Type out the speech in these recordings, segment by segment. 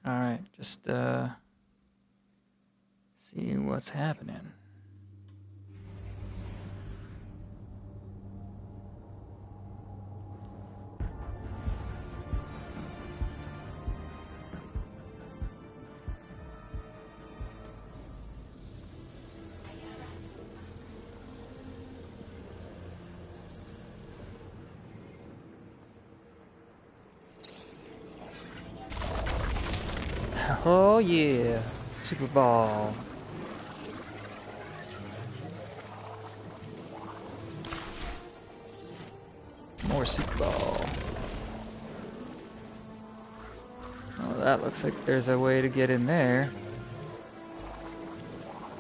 Alright, just see what's happening. Oh yeah, Super Ball. More Super Ball. Oh, that looks like there's a way to get in there.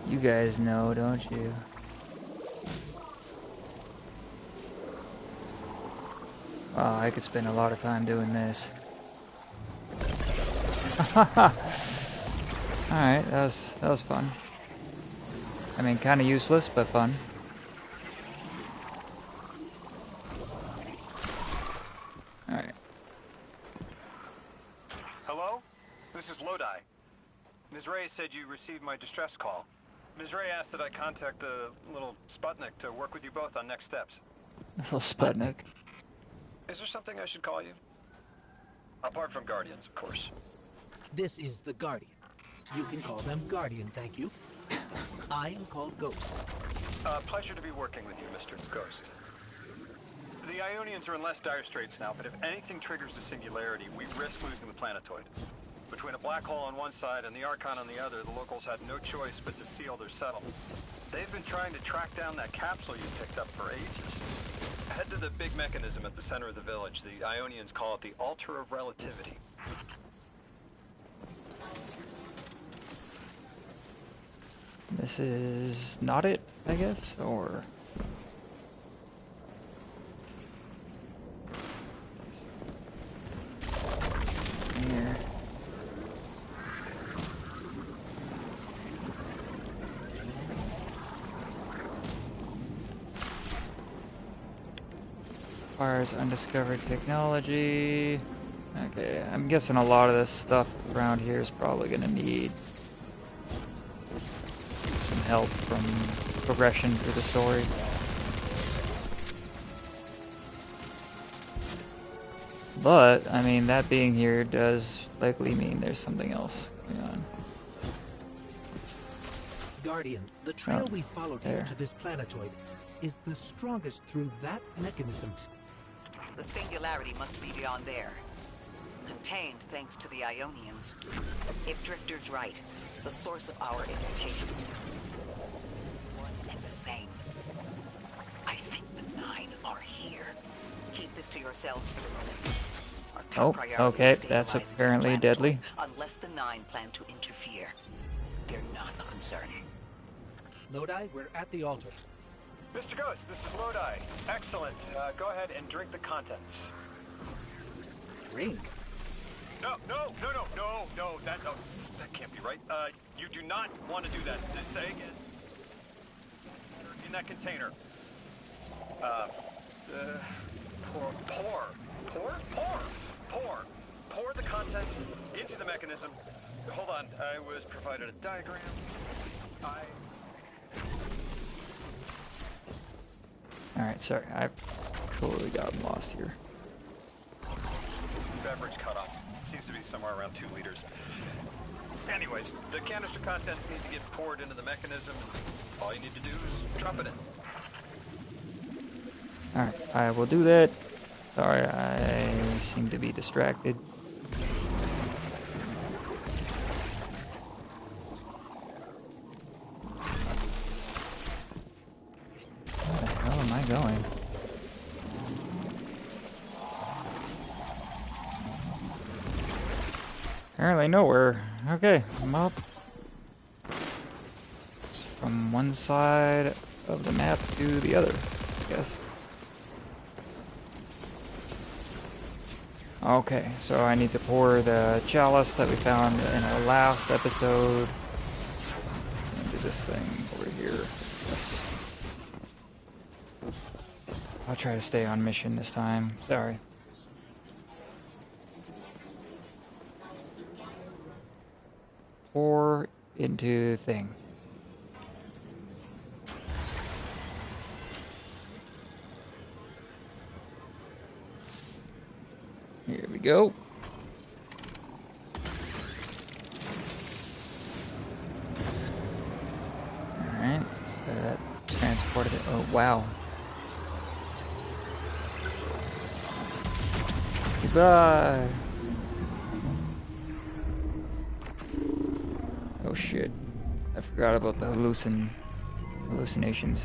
You guys know, don't you? Oh, I could spend a lot of time doing this. Alright, that was fun. I mean, kind of useless, but fun. Alright. Hello? This is Lodi. Ms. Ray said you received my distress call. Ms. Ray asked that I contact the little Sputnik to work with you both on next steps. Little Sputnik. Is there something I should call you? Apart from Guardians, of course. This is the Guardian. You can call them Guardian, thank you. I am called Ghost. Pleasure to be working with you, Mr. Ghost. The Ionians are in less dire straits now, but if anything triggers the singularity, we risk losing the planetoid. Between a black hole on one side and the Archon on the other, the locals had no choice but to seal their settlement. They've been trying to track down that capsule you picked up for ages. Head to the big mechanism at the center of the village. The Ionians call it the Altar of Relativity. This is not it, I guess, or... Here. Requires undiscovered technology. Okay, I'm guessing a lot of this stuff around here is probably gonna need some help from progression through the story. But, I mean, that being here does likely mean there's something else going on. Guardian, the trail Oh, we followed there. here to this planetoid is the strongest through that mechanism. The singularity must be beyond there. Contained thanks to the Ionians. If Drifter's right, the source of our invitation. One and the same. I think the Nine are here. Keep this to yourselves for the moment. Our top Oh, priority okay, is that's stabilizing this apparently planetoid, deadly. Unless the Nine plan to interfere. They're not a concern. Lodi, we're at the altar. Mr. Ghost, this is Lodi. Excellent. Go ahead and drink the contents. Drink. No, that can't be right. You do not want to do that. Say again. In that container. Pour the contents into the mechanism. Hold on, I was provided a diagram. Alright, sorry, I've totally gotten lost here. Beverage cutoff. Seems to be somewhere around 2 liters. Anyways, the canister contents need to get poured into the mechanism, and all you need to do is drop it in. Alright, I will do that. Sorry, I seem to be distracted. Where the hell am I going? Apparently nowhere. Okay, I'm up. It's from one side of the map to the other, I guess. Okay, so I need to pour the chalice that we found in our last episode into this thing over here. Yes. I'll try to stay on mission this time. Sorry. pour into thing. Here we go. Alright, so that transported it. Oh, wow. Goodbye. Oh shit. I forgot about the hallucinations.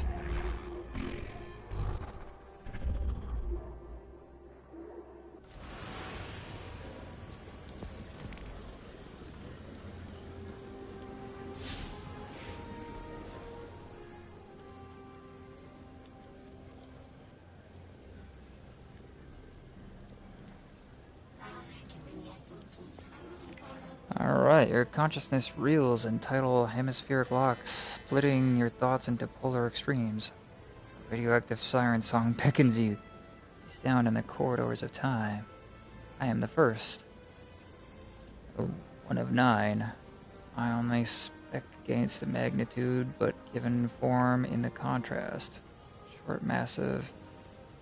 Alright, your consciousness reels in tidal hemispheric locks, splitting your thoughts into polar extremes. Radioactive siren song beckons you. He's down in the corridors of time. I am the first. One of 9. I only spec against the magnitude, but given form in the contrast. Short, massive,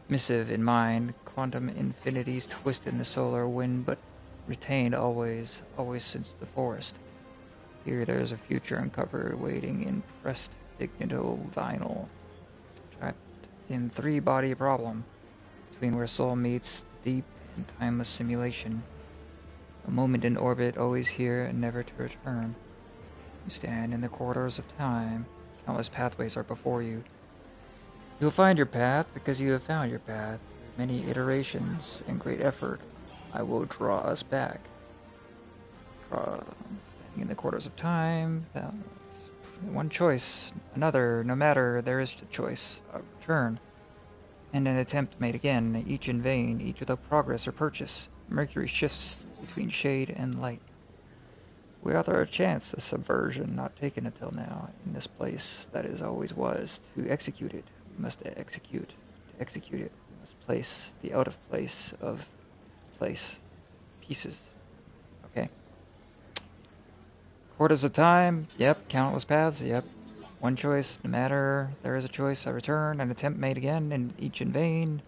missive in mind, quantum infinities twist in the solar wind, but retained always since the forest. Here there's a future uncovered, waiting in pressed dignito vinyl. Trapped in 3-body problem, between where soul meets deep and timeless simulation. A moment in orbit, always here and never to return. You stand in the corridors of time. Countless pathways are before you. You will find your path because you have found your path. Many iterations and great effort. I will draw us back. Standing in the corridors of time. One choice, another, no matter, there is a choice. A return. And an attempt made again, each in vain, each without progress or purchase. Mercury shifts between shade and light. We offer a chance, a subversion not taken until now, in this place that is always was. To execute it, we must execute. To execute it, we must place the out of place of place. Pieces. Okay. Quarters of time, yep. Countless paths, yep. One choice, no matter, there is a choice, a return, an attempt made again, and each in vain.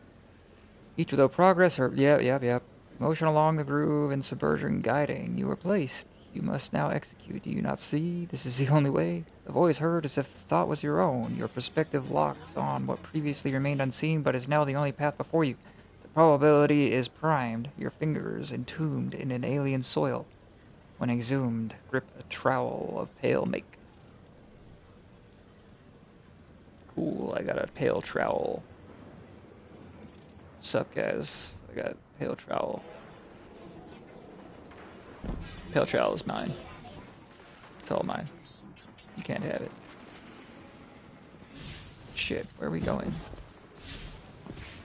Each without progress, or, yep. Motion along the groove and subversion guiding. You are placed. You must now execute. Do you not see? This is the only way. The voice heard as if the thought was your own. Your perspective locks on what previously remained unseen, but is now the only path before you. The probability is primed. Your fingers entombed in an alien soil. When exhumed, grip a trowel of pale make. Cool, I got a pale trowel. What's up, guys? I got a pale trowel. Pale trowel is mine. It's all mine. You can't have it. Shit, where are we going?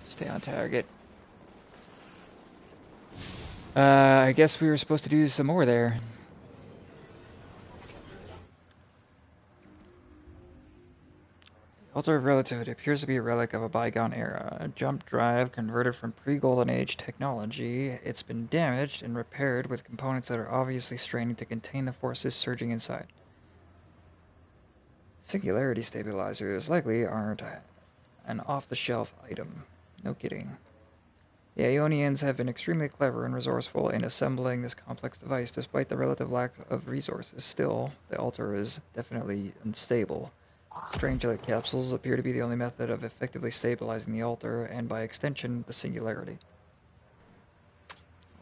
Stay on target. I guess we were supposed to do some more there. Altar of Relativity appears to be a relic of a bygone era. A jump drive converted from pre-Golden Age technology. It's been damaged and repaired with components that are obviously straining to contain the forces surging inside. Singularity stabilizers likely aren't an off-the-shelf item. No kidding. The Ionians have been extremely clever and resourceful in assembling this complex device despite the relative lack of resources. Still, the altar is definitely unstable. Strange light capsules appear to be the only method of effectively stabilizing the altar, and by extension, the singularity.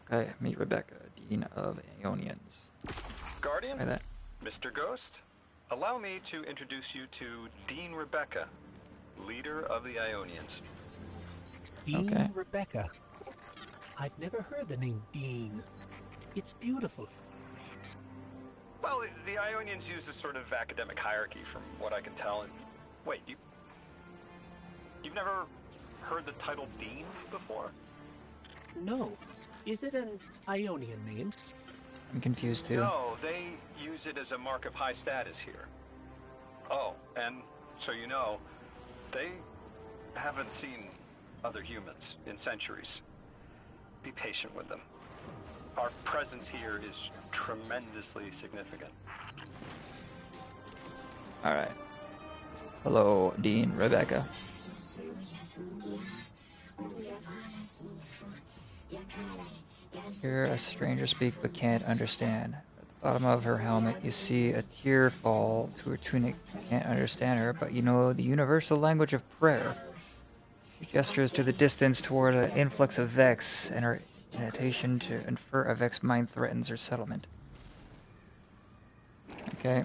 Okay, meet Rebecca, Dean of Ionians. Guardian? Try that. Mr. Ghost? Allow me to introduce you to Dean Rebecca, leader of the Ionians. Dean Okay. Rebecca. I've never heard the name Dean. It's beautiful. Well, the Ionians use a sort of academic hierarchy from what I can tell. And wait, you've never heard the title Dean before? No. Is it an Ionian name? I'm confused too. No, they use it as a mark of high status here. Oh, and so you know, they haven't seen other humans in centuries. Be patient with them. Our presence here is tremendously significant. Alright. Hello, Dean, Rebecca. Hear a stranger speak but can't understand. At the bottom of her helmet, you see a tear fall to her tunic. You can't understand her, but you know the universal language of prayer. She gestures to the distance toward an influx of Vex, and her intonation to infer a Vex mind threatens her settlement. Okay.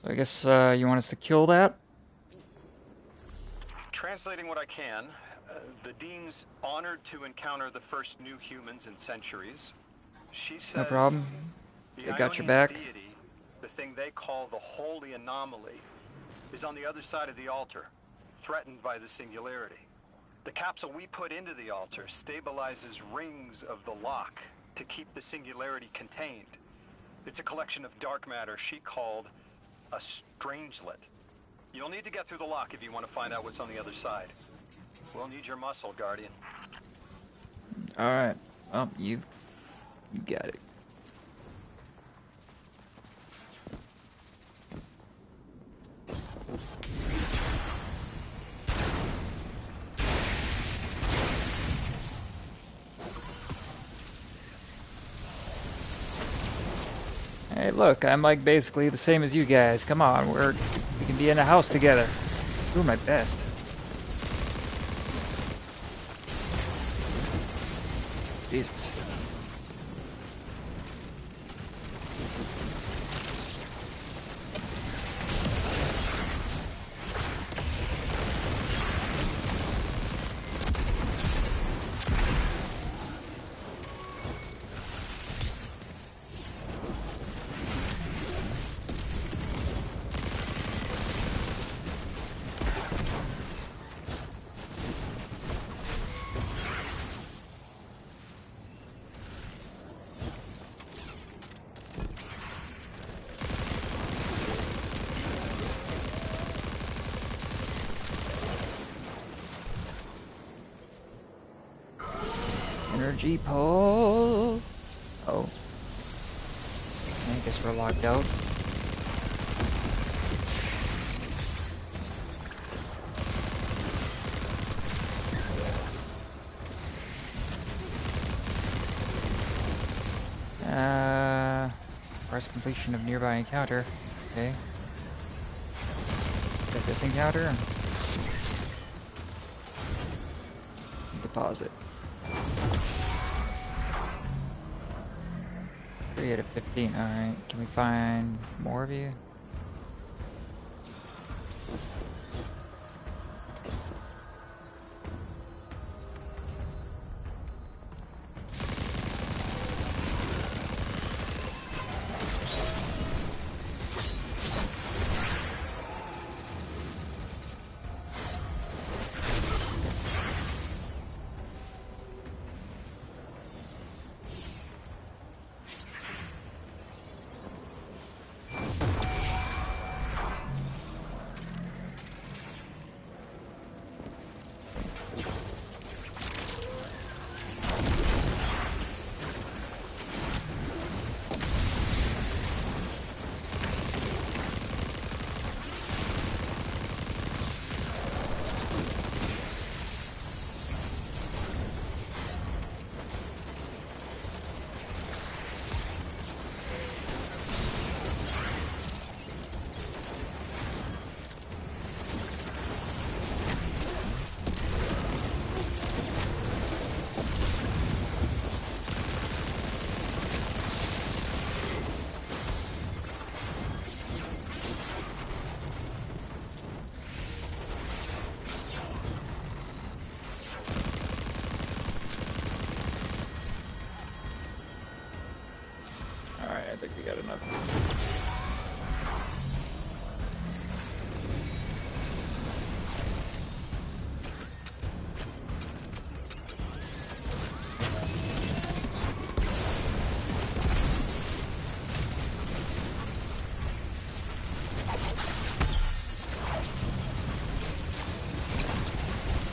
So I guess you want us to kill that? Translating what I can, the Dean's honored to encounter the first new humans in centuries. She says No problem. the They got your Ionian's back. deity, the thing they call the Holy Anomaly, is on the other side of the altar, threatened by the Singularity. The capsule we put into the altar stabilizes rings of the lock to keep the Singularity contained. It's a collection of dark matter she called a Strangelet. You'll need to get through the lock if you want to find out what's on the other side. We'll need your muscle, Guardian. Alright. Well, you got it. Hey, look, I'm like basically the same as you guys. Come on, we can be in a house together. Do my best. Jesus. Energy pull. Oh. I guess we're locked out. Press completion of nearby encounter. Okay. Get this encounter. Deposit. 3 out of 15. Alright. Can we find more of you? I think we got enough.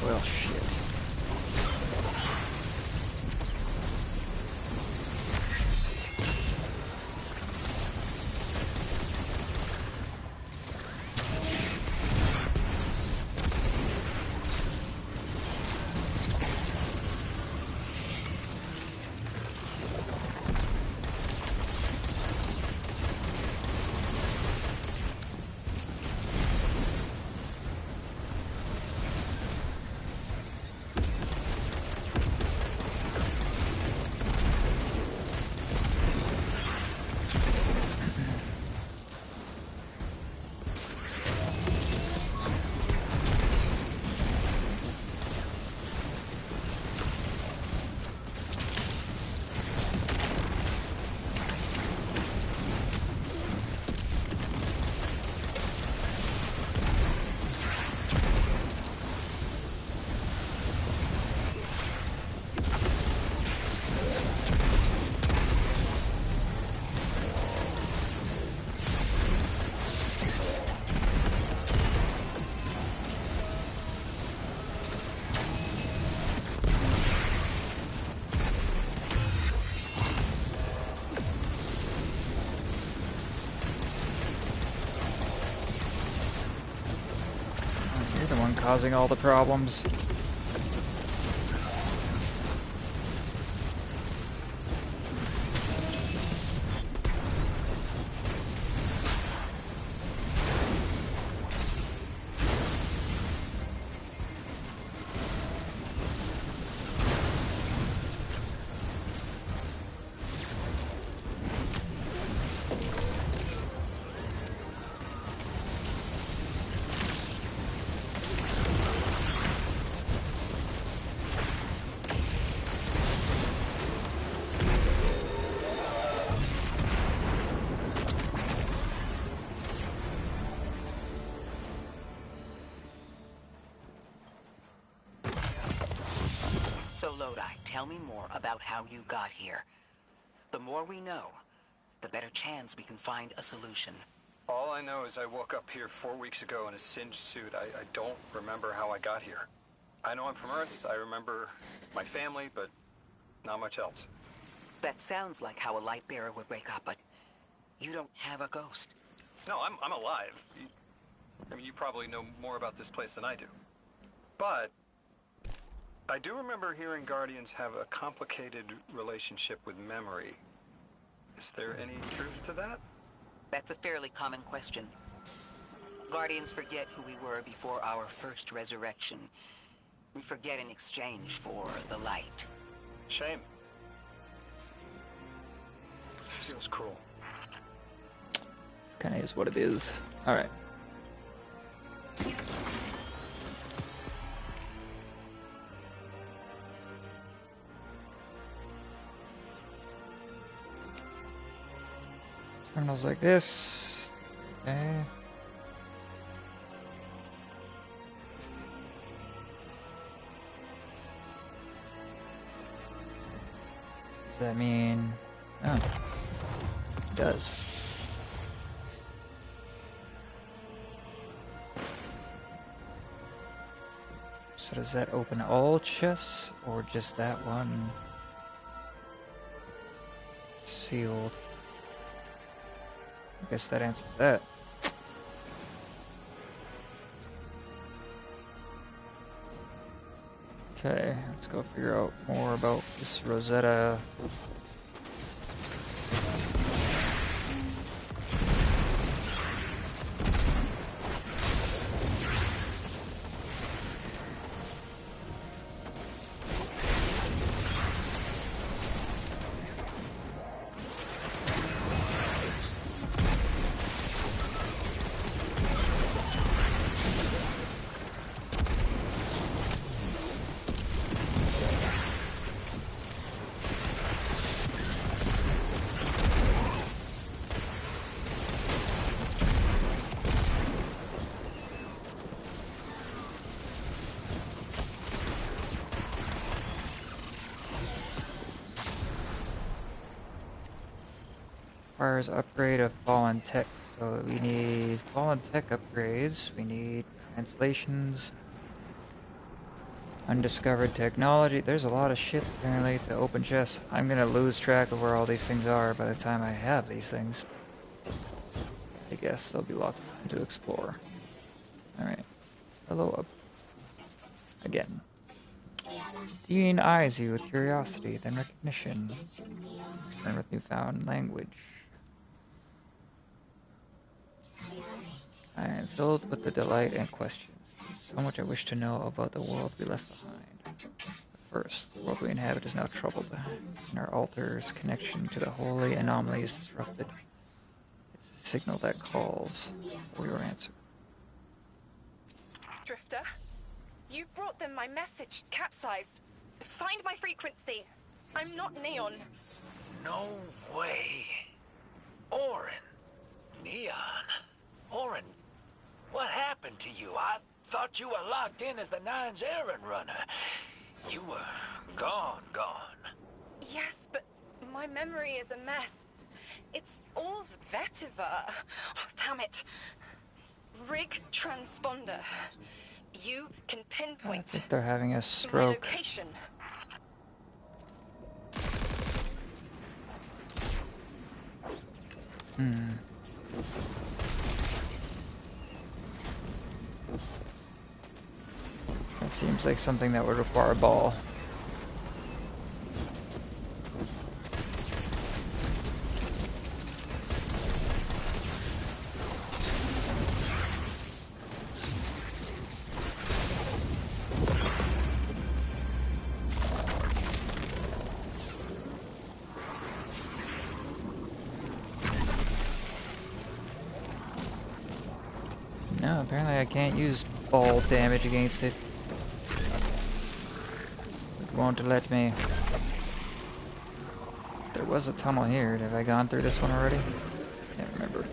Well, shit. causing all the problems. So, Lodi, tell me more about how you got here. The more we know, the better chance we can find a solution. All I know is I woke up here 4 weeks ago in a singed suit. I don't remember how I got here. I know I'm from Earth. I remember my family, but not much else. That sounds like how a light bearer would wake up, but you don't have a ghost. No, I'm alive. I mean, you probably know more about this place than I do. But I do remember hearing Guardians have a complicated relationship with memory. Is there any truth to that? That's a fairly common question. Guardians forget who we were before our first resurrection. We forget in exchange for the light. Shame. Feels cruel. This kind of is what it is. Alright. Terminals like this. Okay. Does that mean... Oh. It does. So does that open all chests, or just that one? Sealed. I guess that answers that. Okay, let's go figure out more about this Rosetta. Requires upgrade of fallen tech, so we need fallen tech upgrades, we need translations, undiscovered technology. There's a lot of shit apparently to open chests. I'm gonna lose track of where all these things are by the time I have these things. I guess there'll be lots of time to explore. Alright. Hello up. Again. Dean eyes you with curiosity, then recognition. Turn with newfound language. I am filled with the delight and questions. So much I wish to know about the world we left behind. First, the world we inhabit is now troubled, and our altar's connection to the holy anomaly is disrupted. It's a signal that calls for your answer. Drifter, you brought them my message, capsized. Find my frequency. I'm not Neon. No way. Orin. Neon. Orin, what happened to you? I thought you were locked in as the Nine's errand runner. You were gone. Yes, but my memory is a mess. It's all vetiver. Oh, damn it. Rig transponder. You can I pinpoint think they're having a my stroke. location. Seems like something that would require a ball. No, apparently I can't use ball damage against it. It won't let me. There was a tunnel here. Have I gone through this one already? Can't remember.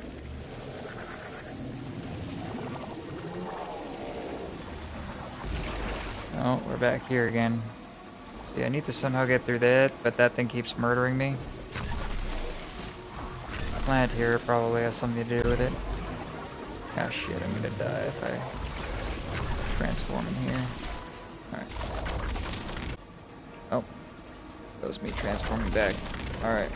Oh, we're back here again. See, I need to somehow get through that, but that thing keeps murdering me. Plant here probably has something to do with it. Oh shit, I'm gonna die if I transform in here. Alright. Oh. That was me transforming back. Alright.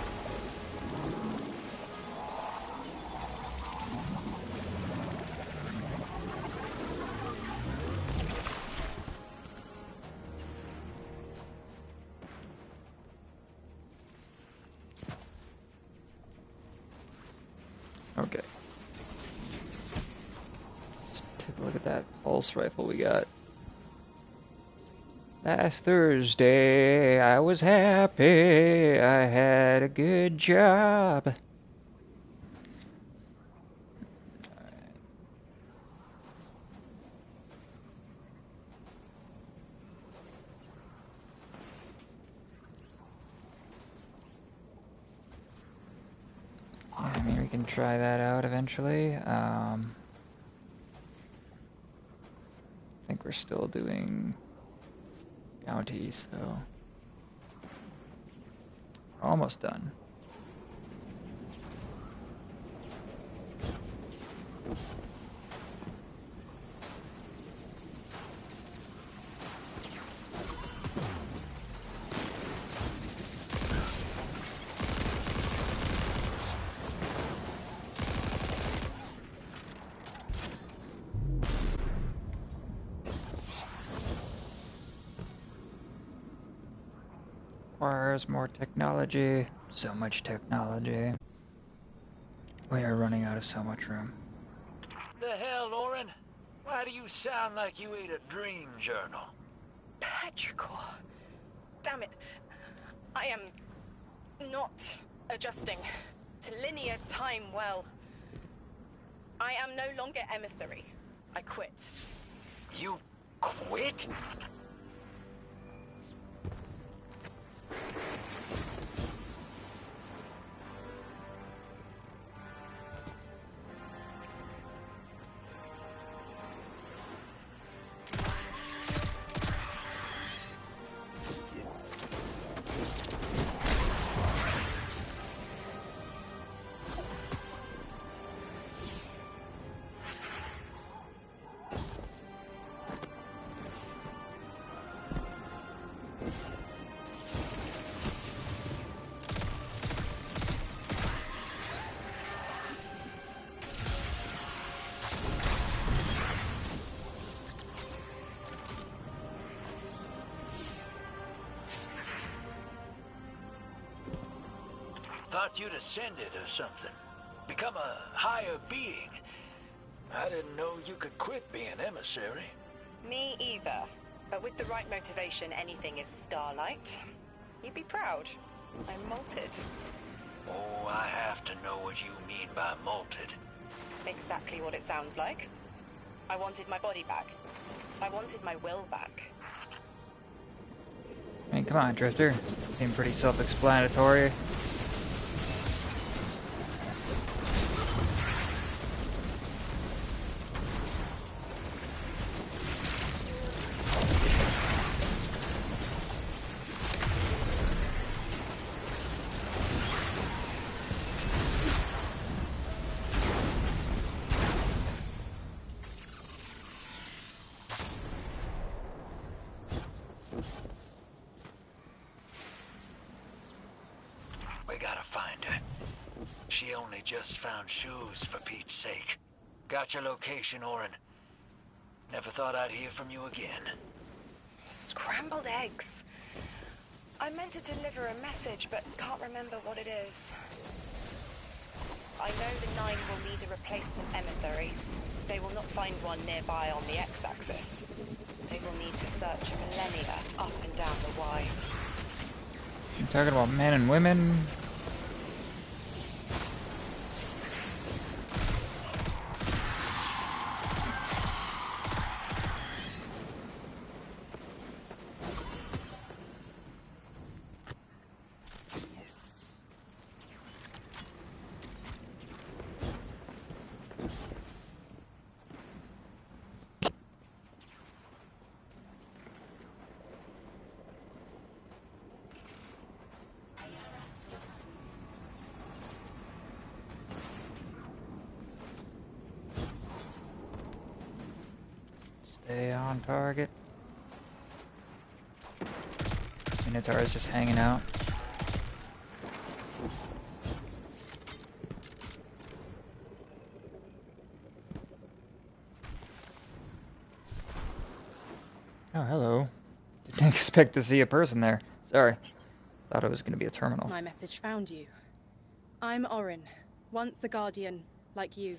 Okay. Let's take a look at that pulse rifle we got. Last Thursday, I was happy. I had a good job. Yeah, I mean, we can try that out eventually. I think we're still doing bounties, though. Almost done. Requires more technology. So much technology. We are running out of so much room. The hell, Orin? Why do you sound like you ate a dream journal? Petrichor. Damn it. I am not adjusting to linear time well. I am no longer emissary. I quit. You quit? Thought you'd ascended or something. Become a higher being. I didn't know you could quit being emissary. Me either. But with the right motivation, anything is Starlight. You'd be proud. I'm molted. Oh, I have to know what you mean by molted. Exactly what it sounds like. I wanted my body back. I wanted my will back. I mean, come on, Drifter. Seemed pretty self-explanatory. We gotta find her. She only just found shoes, for Pete's sake. Got your location, Orin. Never thought I'd hear from you again. Scrambled eggs. I meant to deliver a message, but can't remember what it is. I know the Nine will need a replacement emissary. They will not find one nearby on the X-axis. They will need to search millennia up and down the Y. You talking about men and women? Stay on target. Minotaur is just hanging out. Oh, hello. Didn't expect to see a person there. Sorry. Thought it was going to be a terminal. My message found you. I'm Orin, once a Guardian, like you.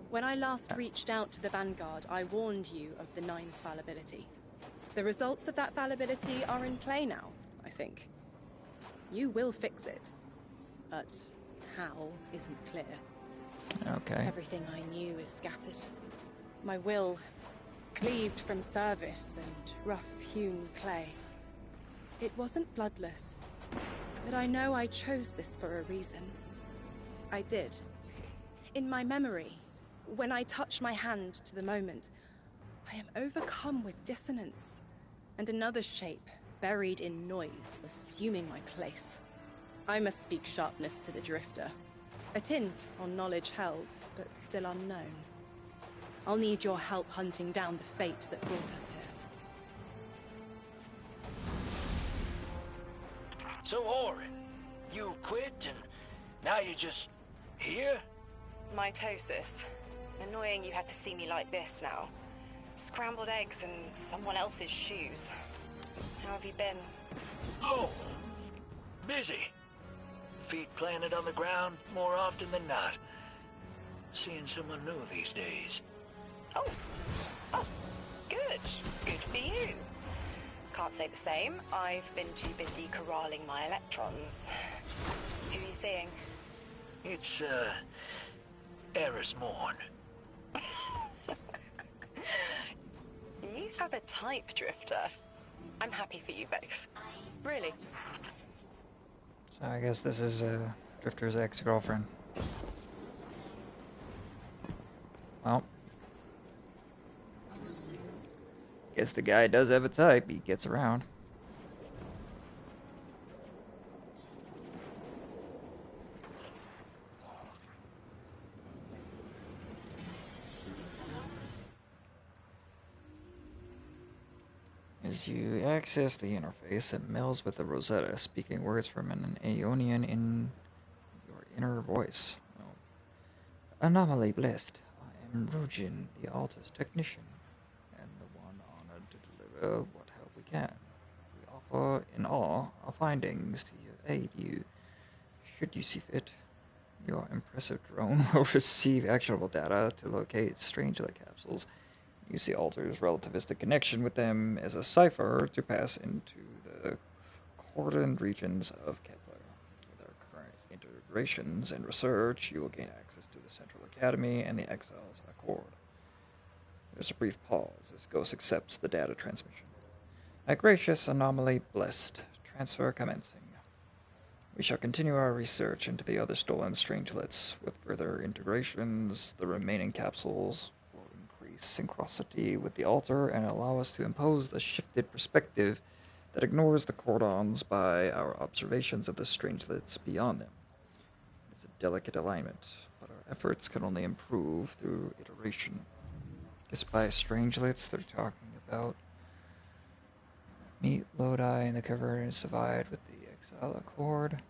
When I last reached out to the Vanguard, I warned you of the Nine's fallibility. The results of that fallibility are in play now, I think. You will fix it, but how isn't clear. Okay. Everything I knew is scattered. My will, cleaved from service and rough-hewn clay. It wasn't bloodless, but I know I chose this for a reason. I did. In my memory, when I touch my hand to the moment, I am overcome with dissonance, and another shape, buried in noise, assuming my place. I must speak sharpness to the Drifter. A tint on knowledge held, but still unknown. I'll need your help hunting down the fate that brought us here. So, Orin, you quit and now you're just here? Mitosis. Annoying you had to see me like this now. Scrambled eggs and someone else's shoes. How have you been? Oh, busy. Feet planted on the ground more often than not. Seeing someone new these days. Oh, good. Good for you. Can't say the same. I've been too busy corralling my electrons. Who are you seeing? It's, Eris Morn. You have a type, Drifter. I'm happy for you both. Really. So I guess this is Drifter's ex-girlfriend. Well. Guess the guy does have a type. He gets around. As you access the interface, it melds with the Rosetta, speaking words from an Aeonian in your inner voice. Oh. Anomaly blessed. I am Rujin, the Altar's technician, and the one honored to deliver what help we can. We offer, in awe, our findings to aid you. Should you see fit, your impressive drone will receive actionable data to locate Strangelet capsules. Use the Altar's relativistic connection with them as a cipher to pass into the cordoned regions of Kepler. With our current integrations and research, you will gain access to the Central Academy and the Exiles Accord. There's a brief pause as Ghost accepts the data transmission. A gracious anomaly blessed. Transfer commencing. We shall continue our research into the other stolen Strangelets. With further integrations, the remaining capsules synchronicity with the Altar and allow us to impose the shifted perspective that ignores the cordons by our observations of the Strangelets beyond them. It's a delicate alignment, but our efforts can only improve through iteration. Guess by Strangelets they're talking about meet Lodi in the cover and survived with the Exile Accord.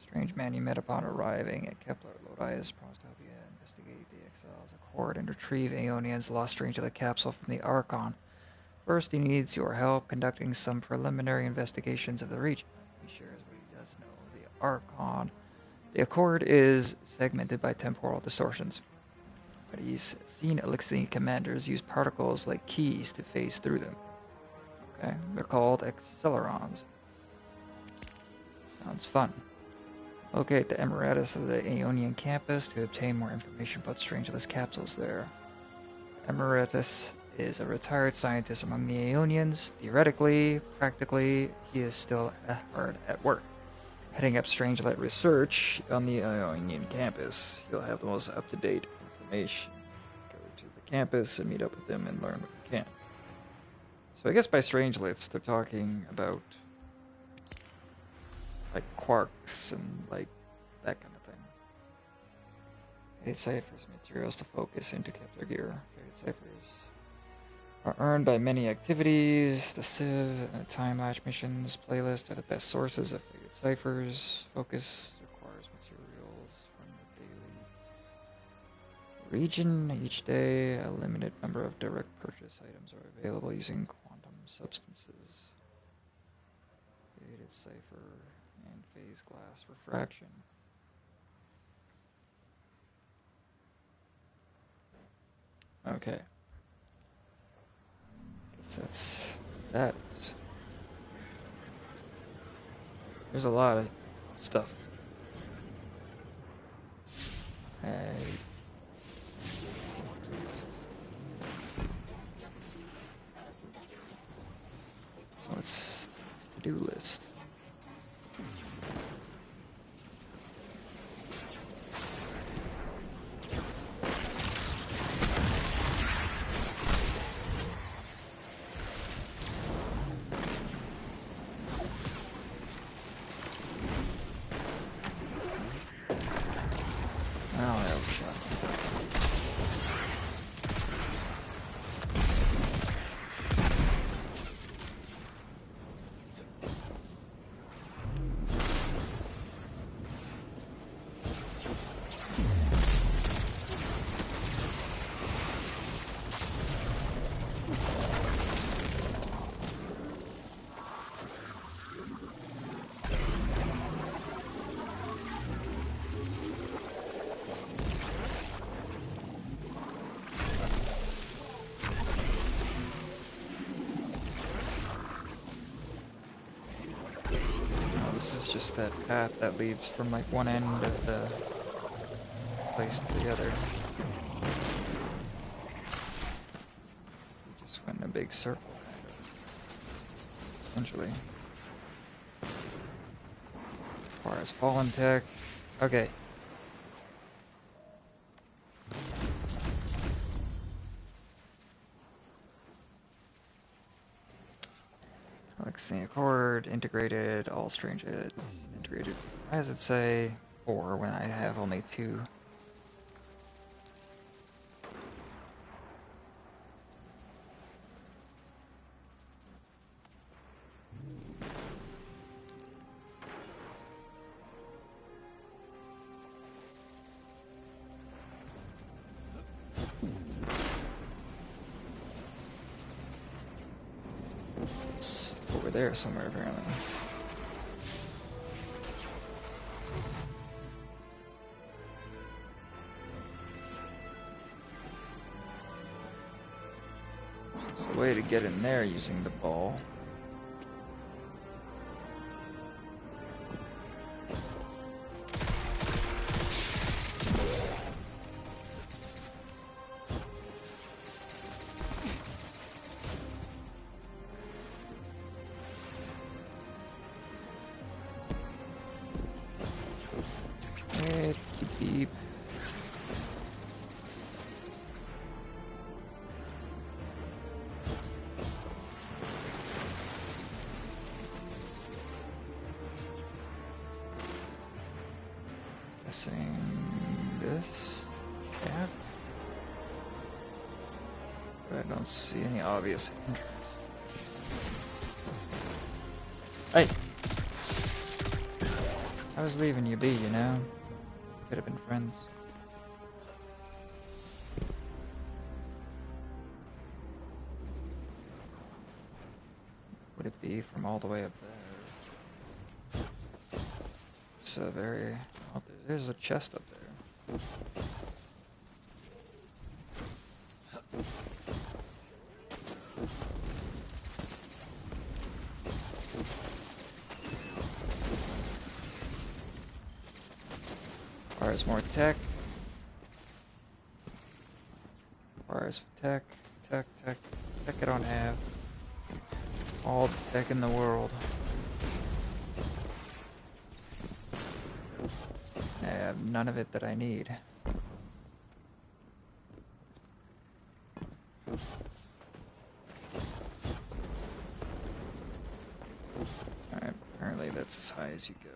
Strange man you met upon arriving at Kepler. Lodi is promised to help you investigate the Exiles Accord and retrieve Aeonian's lost Strangelet capsule from the Archon. First, he needs your help conducting some preliminary investigations of the region. He shares what he does know. The Archon. The Accord is segmented by temporal distortions, but he's seen Elixir commanders use particles like keys to phase through them. Okay, they're called accelerons. Sounds fun. Locate the Emeritus of the Aeonian campus to obtain more information about Strangeless capsules there. Emeritus is a retired scientist among the Aeonians. Theoretically, practically, he is still hard at work. Heading up Strangelet research on the Ionian campus. You'll have the most up-to-date information. Go to the campus and meet up with them and learn what you can. So I guess by Strangelets, they're talking about like quarks and like that kind of thing. Faded ciphers, materials to focus into Kepler gear. Faded ciphers are earned by many activities. The Civ and the Time Latch missions playlist are the best sources of faded ciphers. Focus requires materials from the daily region. Each day, a limited number of direct purchase items are available using quantum substances. Faded cipher and phase glass refraction. Okay. Guess that's that. There's a lot of stuff. What's the to-do list? Just that path that leads from like one end of the place to the other. We just went in a big circle, kind of. Essentially. As far as fallen tech. Okay. Elixir Accord, integrated, all strange hits, integrated. Why does it say 4 when I have only 2? There somewhere, apparently. There's a way to get in there using the ball. Beep. Guessing this shaft, but I don't see any obvious interest. Hey! I was leaving you be, you know? Could have been friends. see from all the way up there. It's a very... Oh, there's a chest up there. Requires more tech. Requires tech. Tech I don't have. All the tech in the world. I have none of it that I need. Alright, apparently that's as high as you go.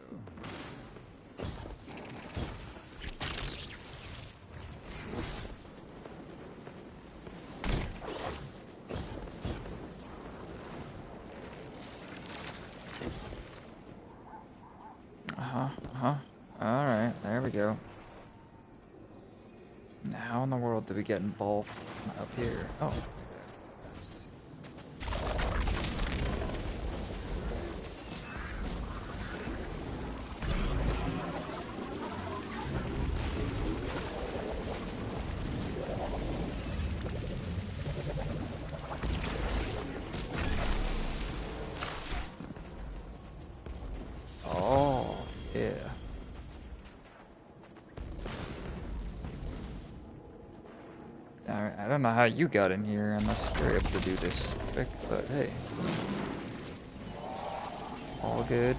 Alright, there we go. Now how in the world did we get involved up here? Oh. I don't know how you got in here unless you're able to do this trick, but hey. All good.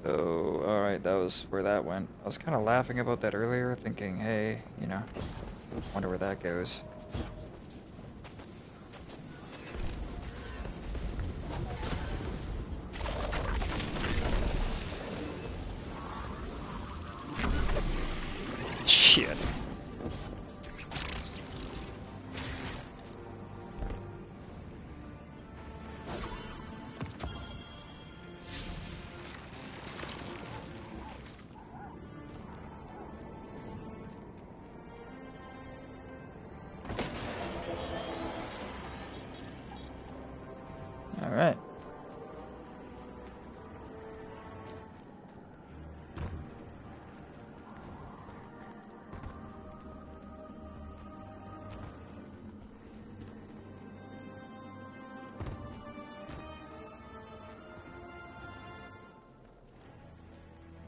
So, alright, that was where that went. I was kind of laughing about that earlier, thinking, hey, you know, wonder where that goes. Shit. All right.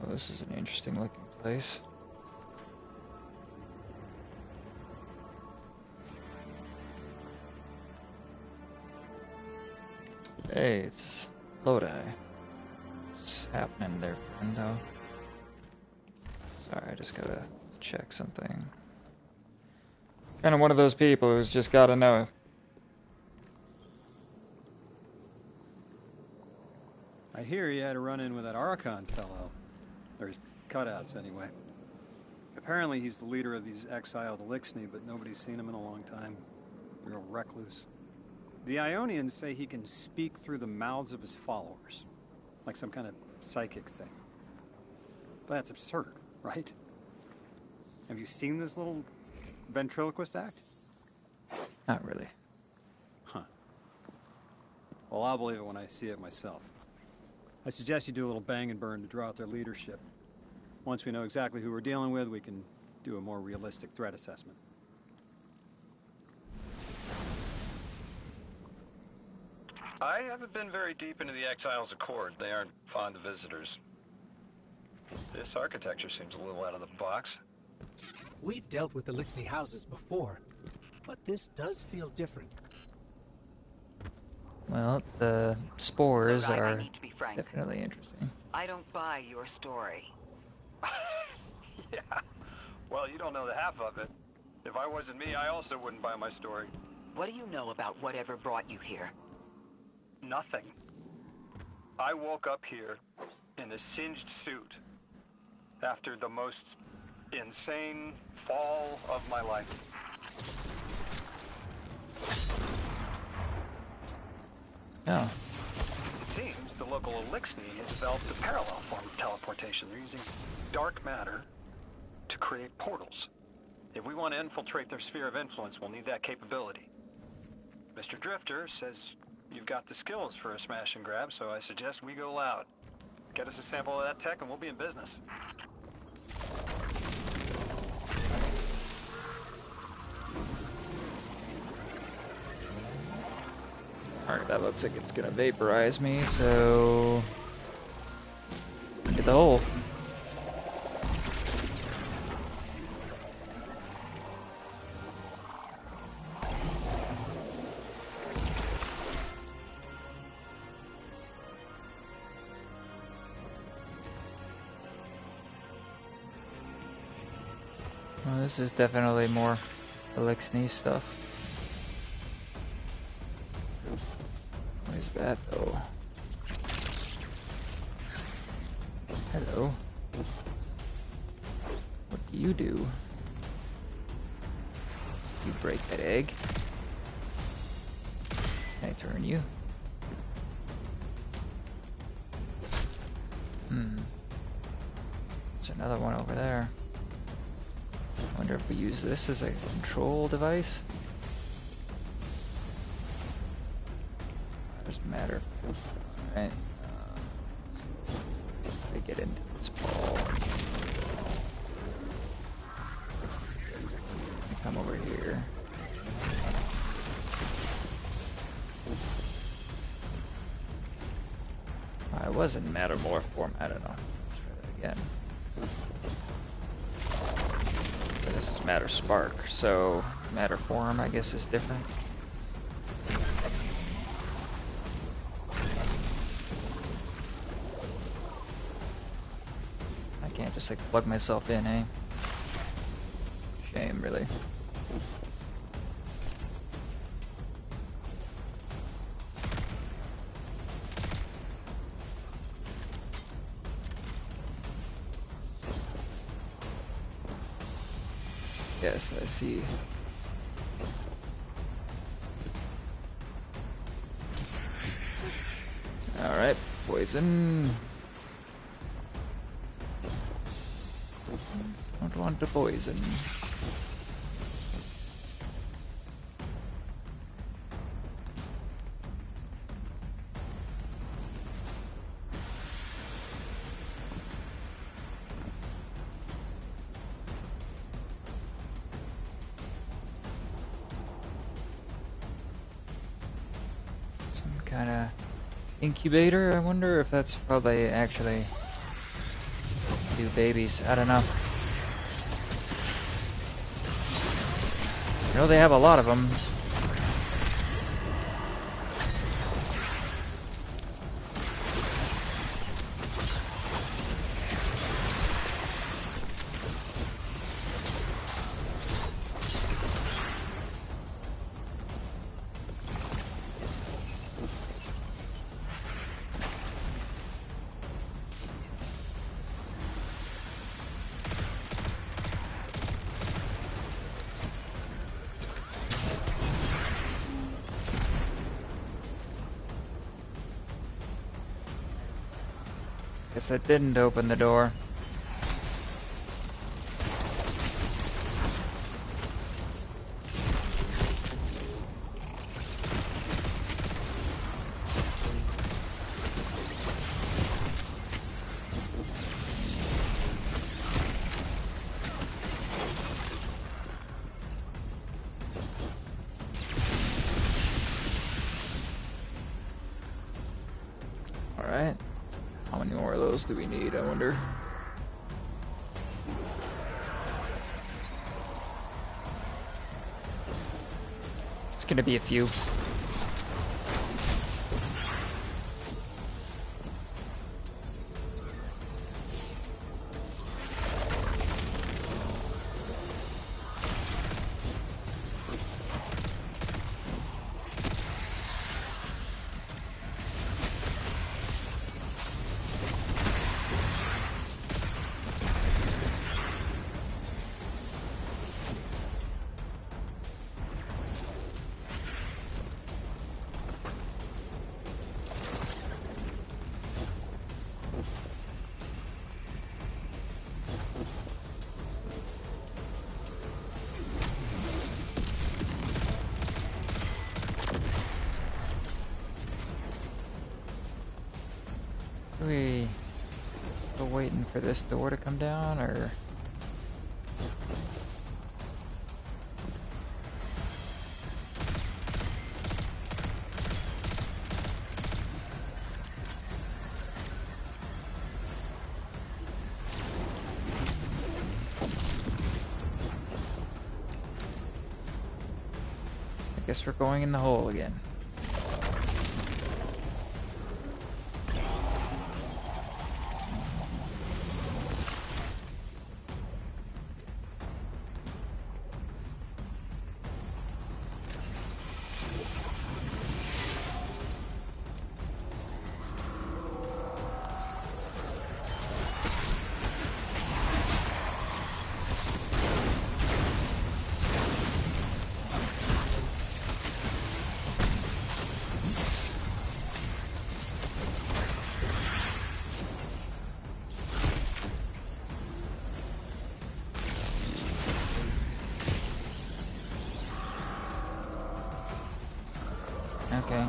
Well, this is an interesting looking place. Hey, it's Lodi. What's happening there, friendo? Sorry, I just gotta check something. Kind of one of those people who's just gotta know. I hear you had a run-in with that Archon fellow. Or his cutouts, anyway. Apparently he's the leader of these exiled Eliksni, but nobody's seen him in a long time. Real recluse. The Ionians say he can speak through the mouths of his followers. Like some kind of psychic thing. But that's absurd, right? Have you seen this little ventriloquist act? Not really. Huh. Well, I'll believe it when I see it myself. I suggest you do a little bang and burn to draw out their leadership. Once we know exactly who we're dealing with, we can do a more realistic threat assessment. I haven't been very deep into the Exiles Accord. They aren't fond of visitors. This architecture seems a little out of the box. We've dealt with the Eliksni houses before, but this does feel different. Well, the spores Look, I are need to be frank. definitely interesting. I don't buy your story. Yeah. Well, you don't know the half of it. If I wasn't me, I also wouldn't buy my story. What do you know about whatever brought you here? Nothing. I woke up here in a singed suit after the most insane fall of my life. Oh. It seems the local Eliksni has developed a parallel form of teleportation. They're using dark matter to create portals. If we want to infiltrate their sphere of influence, we'll need that capability. Mr. Drifter says you've got the skills for a smash and grab, so I suggest we go loud. Get us a sample of that tech and we'll be in business. Alright, that looks like it's gonna vaporize me, so... Get the hole. Well, this is definitely more Elixni stuff. What is that, though? Hello. What do you do? You break that egg. Can I turn you? There's another one over there. I wonder if we use this as a control device? Doesn't matter. Alright. I get into this ball. I come over here. I was in Mattermorph form. I don't know. Let's try that again. But this is Matter Spark, so Matter form, I guess, is different. I can't just like plug myself in, eh? Shame, really. Yes, I see. Alright, poison. Don't want to poison. Kind of incubator. I wonder if that's how they actually do babies. I don't know. I know they have a lot of them. Guess I didn't open the door. Alright. How many more of those do we need, I wonder? It's gonna be a few. we still waiting for this door to come down, or? I guess we're going in the hole again. Okay.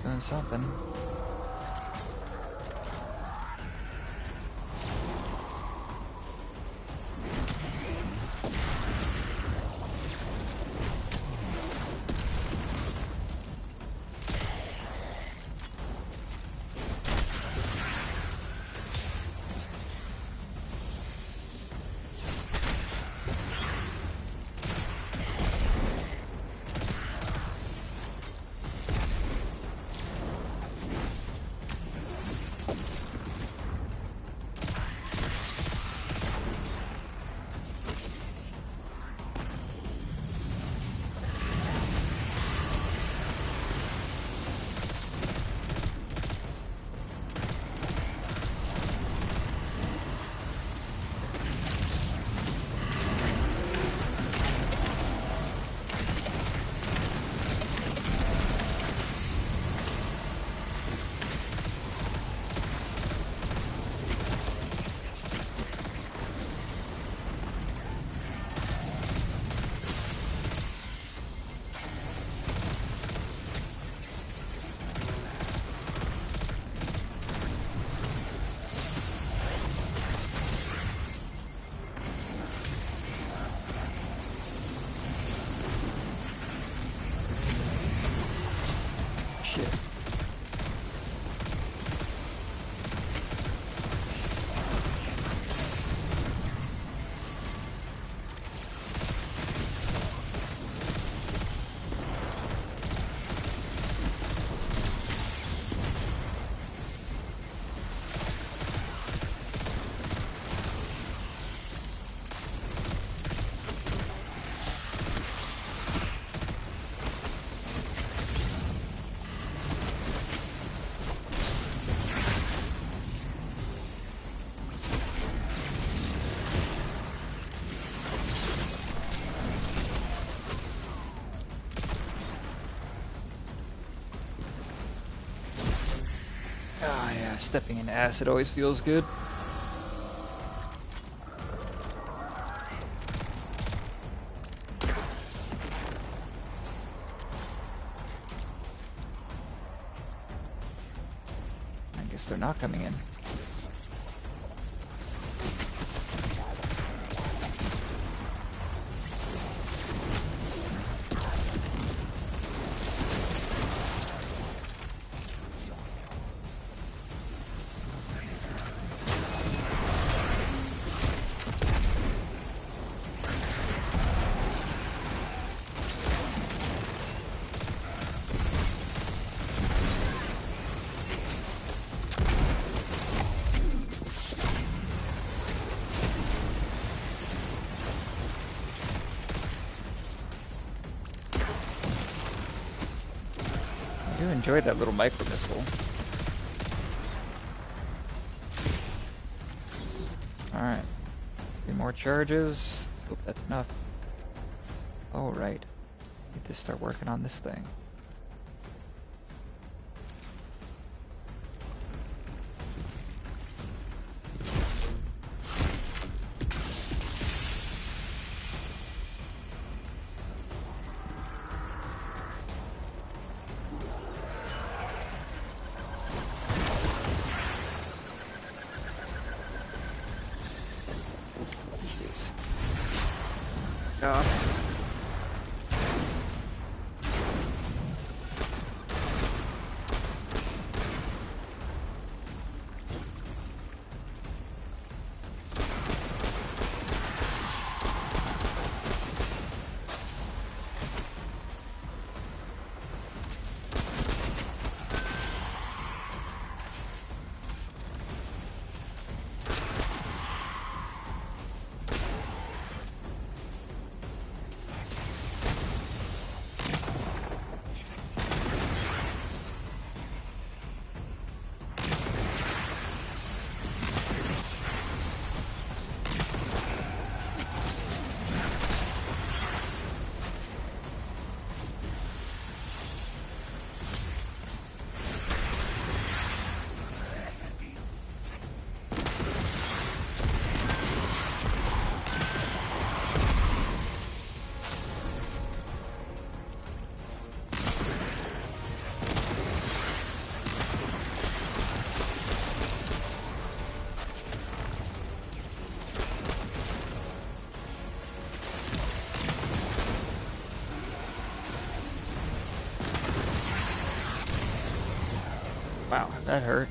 Doing something. Oh yeah, stepping in acid always feels good. I guess they're not coming in. do enjoy that little micro missile. Alright. 3 more charges. Let's hope that's enough. Oh, right. Need to start working on this thing. Jeez. God. Wow, that hurt.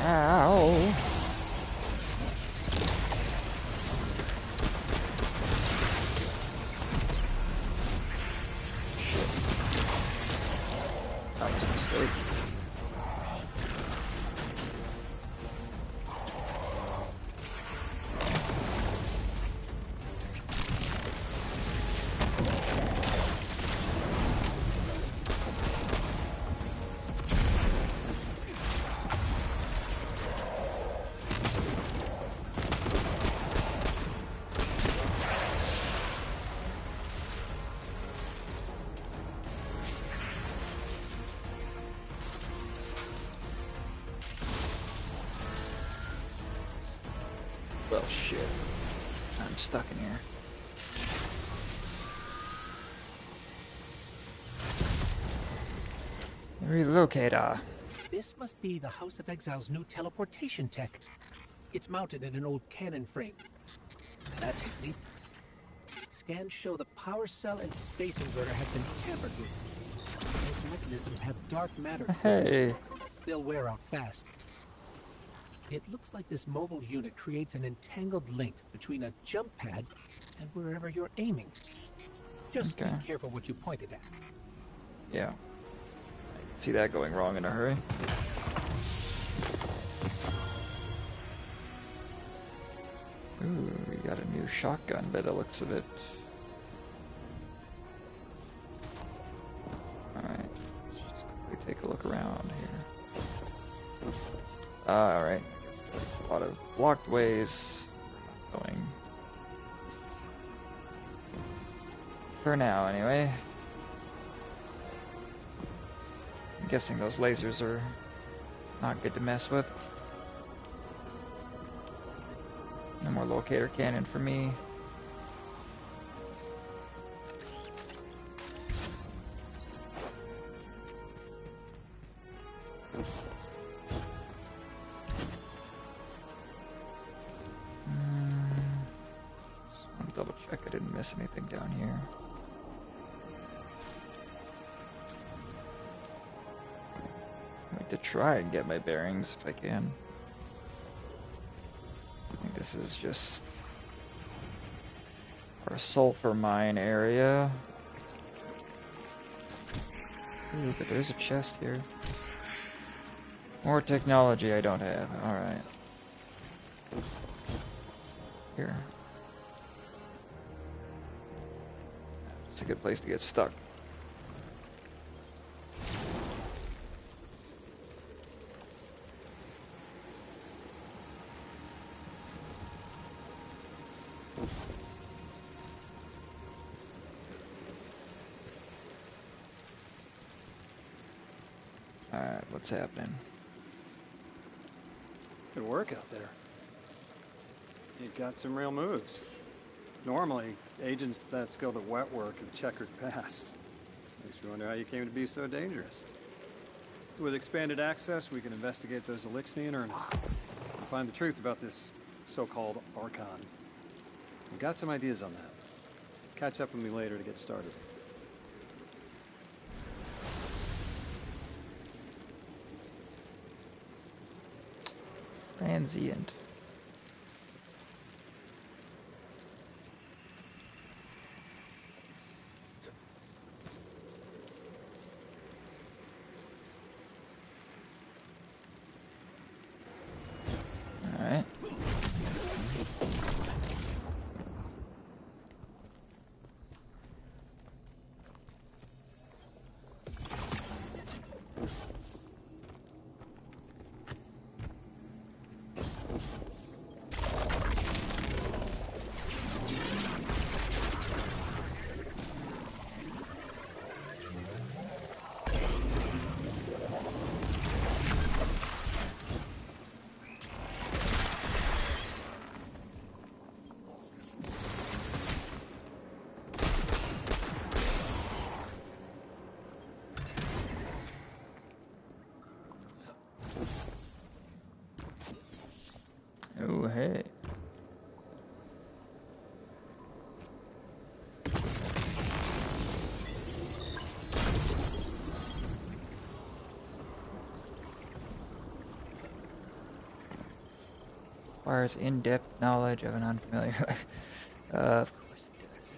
Ow. Shit. That was a mistake. Well, shit. I'm stuck in here. Relocator. This must be the House of Exile's new teleportation tech. It's mounted in an old cannon frame. That's handy. Scans show the power cell and space inverter have been tampered with. Those mechanisms have dark matter cores. Hey. They'll wear out fast. It looks like this mobile unit creates an entangled link between a jump pad and wherever you're aiming. Just Okay. be careful what you pointed at. Yeah. I can see that going wrong in a hurry. Ooh, we got a new shotgun by the looks of it. Alright, I guess there's a lot of blocked ways going. For now, anyway. I'm guessing those lasers are not good to mess with. No more locator cannon for me. Just want to double check I didn't miss anything down here. I like to try and get my bearings if I can. I think this is just our sulfur mine area. Ooh, but there's a chest here. More technology I don't have. Alright. Here. It's a good place to get stuck. Alright, what's happening? Good work out there. You got some real moves. Normally, agents that skilled at wet work have checkered past. Makes me wonder how you came to be so dangerous. With expanded access, we can investigate those Elixni in earnest. And find the truth about this so-called Archon. I've got some ideas on that. Catch up with me later to get started. Transient. Alright. Oh, hey. Requires in-depth knowledge of an unfamiliar life. Of course it does.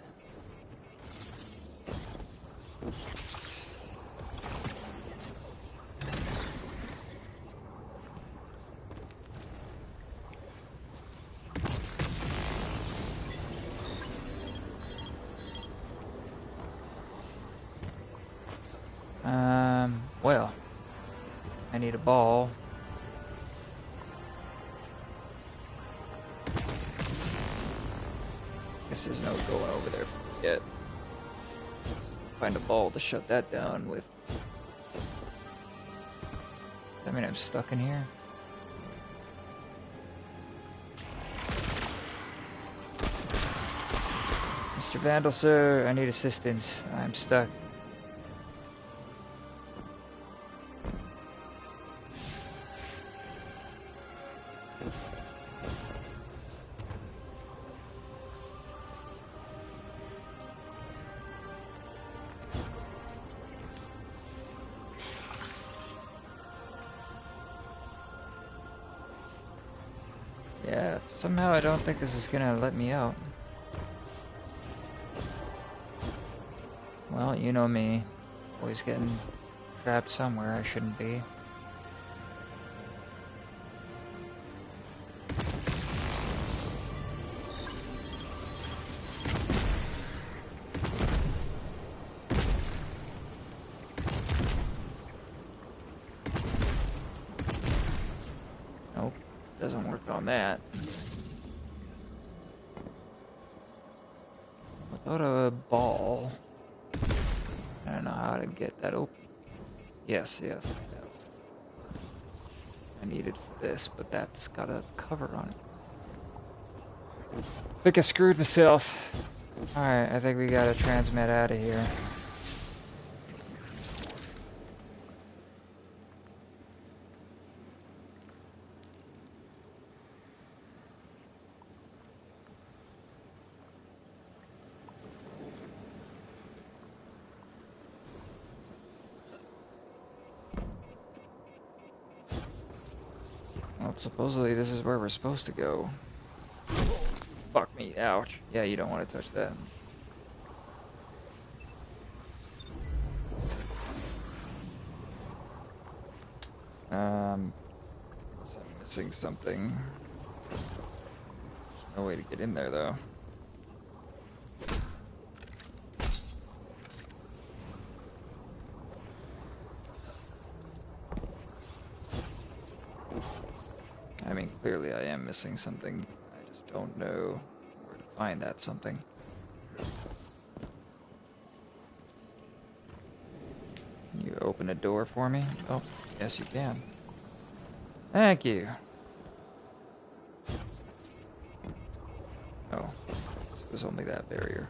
Well, I need a ball. Guess there's no going over there yet. Find a ball to shut that down with. Does that mean I'm stuck in here? Mr. Vandal, sir, I need assistance. I'm stuck. Yeah, somehow I don't think this is gonna let me out. Well, you know me. Always getting trapped somewhere I shouldn't be. on that. Without a ball, I don't know how to get that open. Yes, yes. I need it for this, but that's got a cover on it. I think I screwed myself. Alright, I think we gotta transmit out of here. Well, supposedly this is where we're supposed to go. Fuck me, ouch. Yeah, you don't want to touch that. Guess I'm missing something. There's no way to get in there, though. I mean, clearly I am missing something. I just don't know where to find that something. Can you open a door for me? Oh, yes you can. Thank you. Oh, it was only that barrier.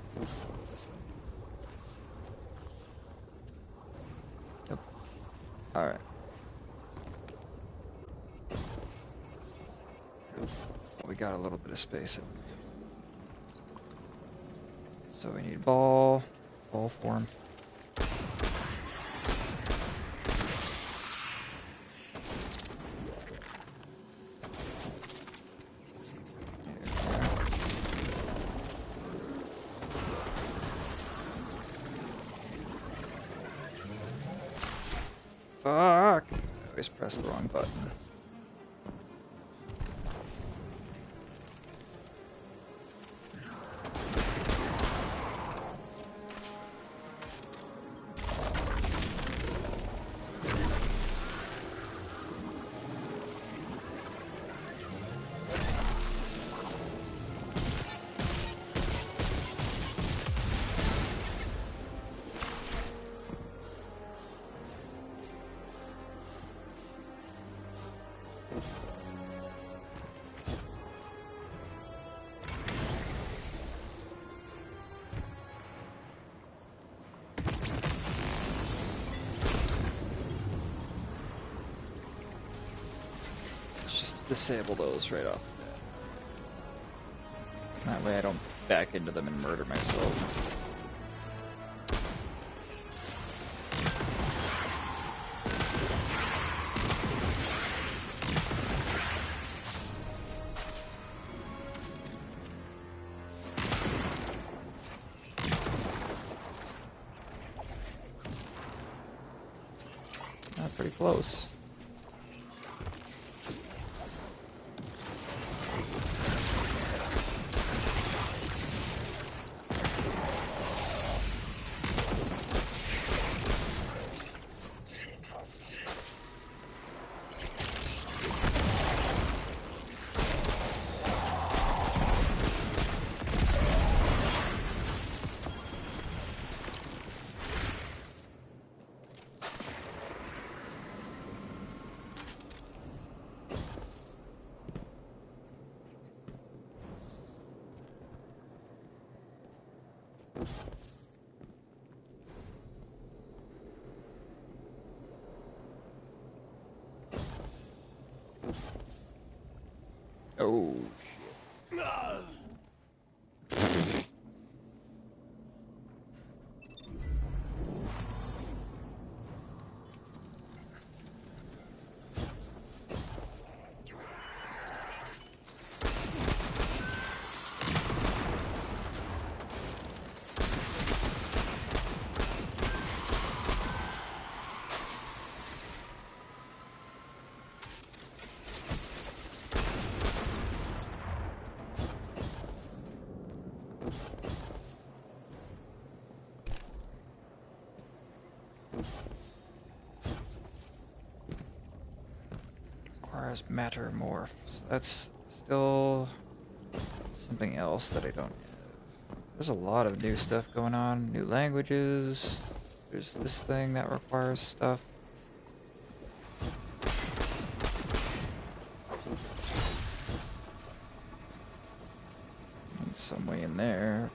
Yep. Alright. We got a little bit of space. So we need ball form. Fuck! I always press the wrong button. Disable those right off. That way I don't back into them and murder myself. Pretty close. Oh, shit. Requires matter morph. So that's still something else that I don't have. There's a lot of new stuff going on. New languages. There's this thing that requires stuff. And some way in there.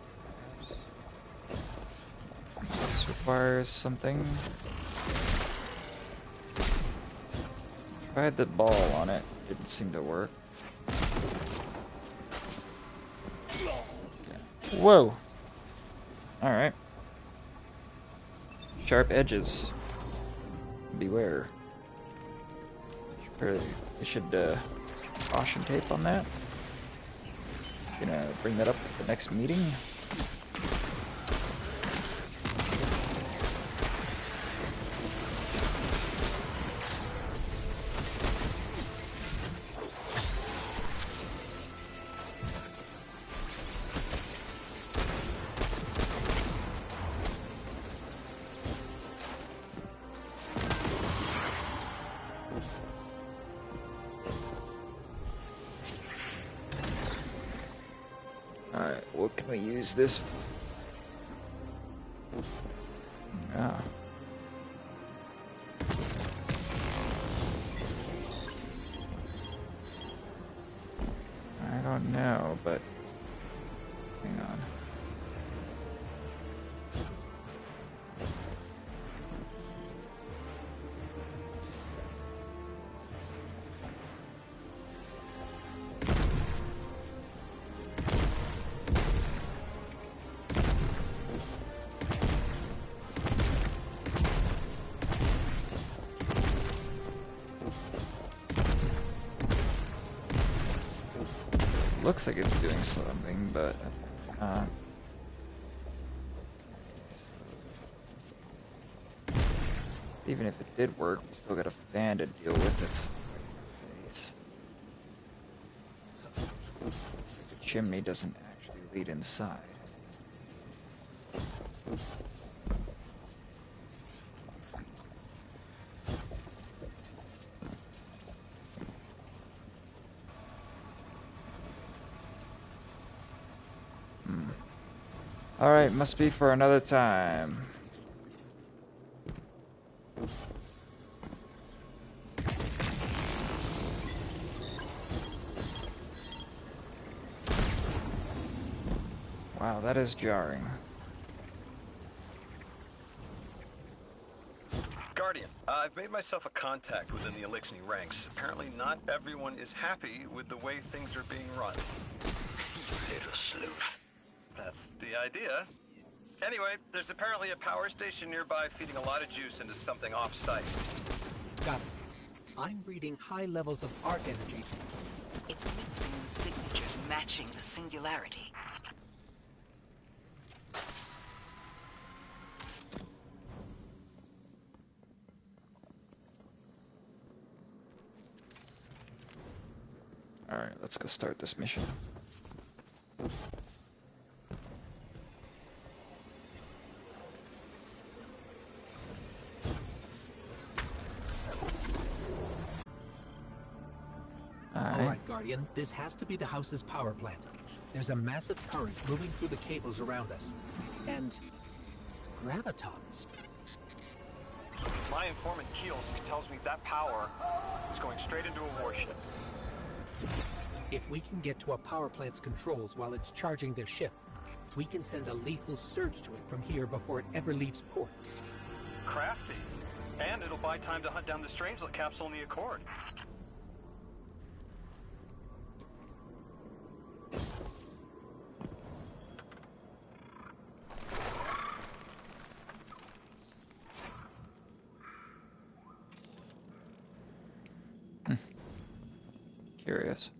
This requires something. Tried the ball on it. Didn't seem to work. Whoa! Alright. Sharp edges. Beware. You should caution tape on that. Gonna bring that up at the next meeting. Alright, what can we use this for? Ah. I don't know, but hang on. Looks like it's doing something, but even if it did work, we still got a fan to deal with its face. The chimney doesn't actually lead inside. Alright, must be for another time. Wow, that is jarring. Guardian, I've made myself a contact within the Elixni ranks. Apparently not everyone is happy with the way things are being run. Little sleuth. That's the idea. Anyway, there's apparently a power station nearby feeding a lot of juice into something off-site. Got it. I'm reading high levels of arc energy. It's mixing with signatures matching the singularity. Alright, let's go start this mission. Alright, Guardian, this has to be the house's power plant. There's a massive current moving through the cables around us. And gravitons. My informant Keels tells me that power is going straight into a warship. If we can get to a power plant's controls while it's charging their ship, we can send a lethal surge to it from here before it ever leaves port. Crafty. And it'll buy time to hunt down the Strangelet capsule in the Accord. Curious.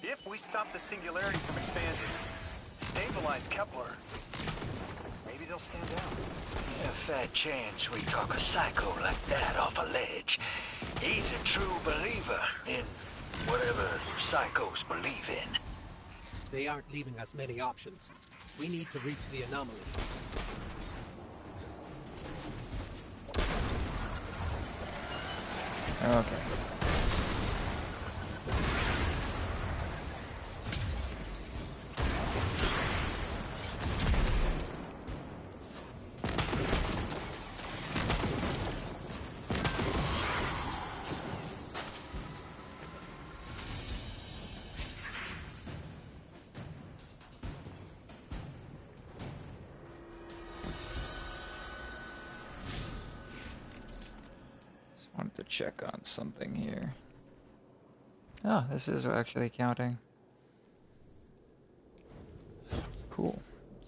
If we stop the singularity from expanding, stabilize Kepler, maybe they'll stand down. A fat chance we talk a psycho like that off a ledge. He's a true believer in whatever psychos believe in. They aren't leaving us many options. We need to reach the anomaly. Okay. Wanted to check on something here. Oh, this is actually counting. Cool.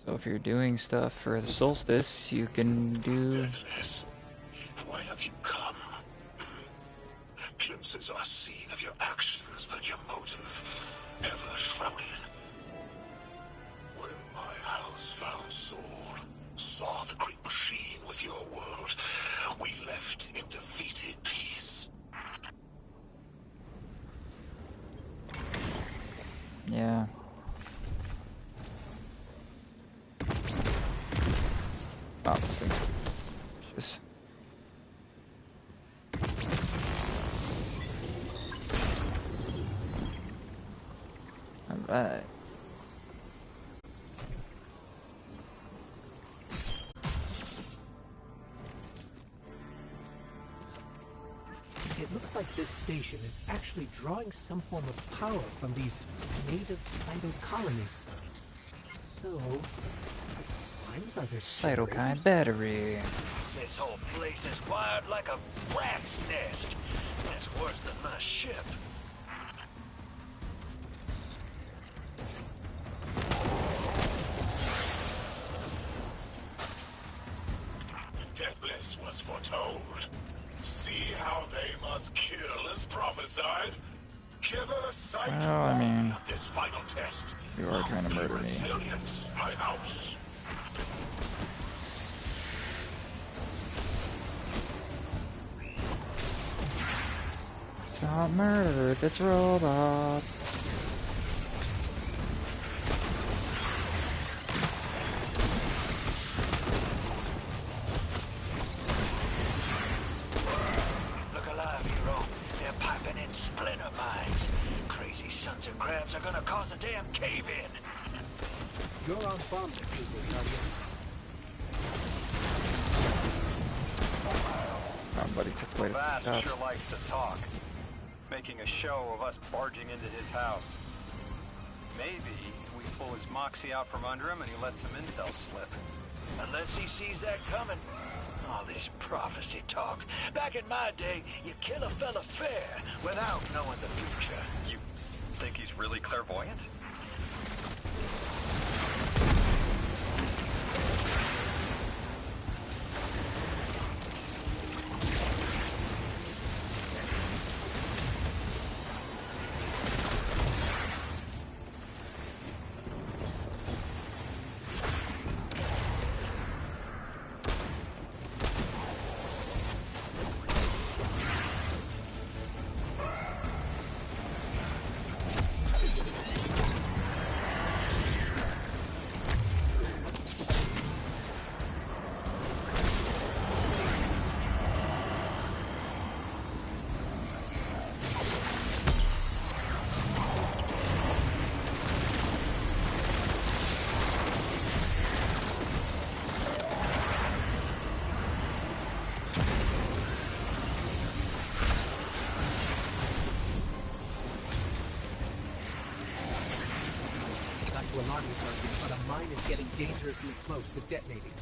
So if you're doing stuff for the solstice, you can do... Deathless, why have you come? Glimpses are seen of your actions, but your motive ever shrouded. When my house found Saul, saw the great machine with your world, we left in defeated peace. Yeah. Oh, this thing's just... Alright. It looks like this station is actually drawing some form of power from these native cyto colonies. So, the slimes are their Cytokine battery. This whole place is wired like a rat's nest. That's worse than my ship. Deathless was foretold. See how they must kill as prophesied. Give her sight. Well, I mean, this final test. you are trying to murder me. Resilient, my house. Stop murder if it's robots. Look alive, hero. They're piping in splinter mines. Crazy sons of crabs are gonna cause a damn cave-in. You're on bomb defusal, Guardian. Oh, buddy took quite a Vast few shots. sure likes to talk, making a show of us barging into his house. Maybe we pull his moxie out from under him and he lets some intel slip. Unless he sees that coming. All this prophecy talk. Back in my day, you kill a fella fair without knowing the future. You think he's really clairvoyant? To alarm you, Guardian, but a mine is getting dangerously close to detonating.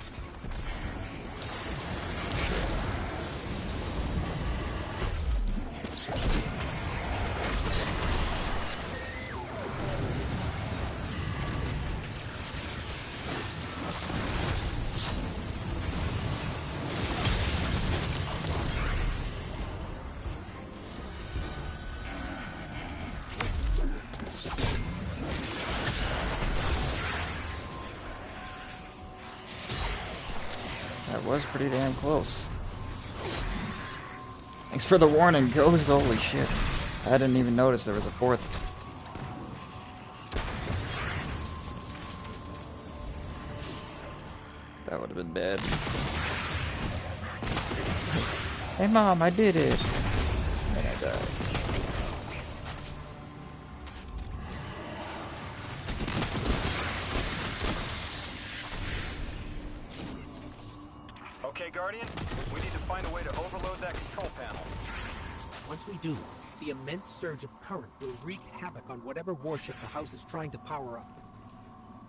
That was pretty damn close. Thanks for the warning, Ghost. Holy shit. I didn't even notice there was a fourth. That would have been bad. Hey Mom, I did it. die. Okay, Guardian, we need to find a way to overload that control panel. Once we do, the immense surge of current will wreak havoc on whatever warship the house is trying to power up.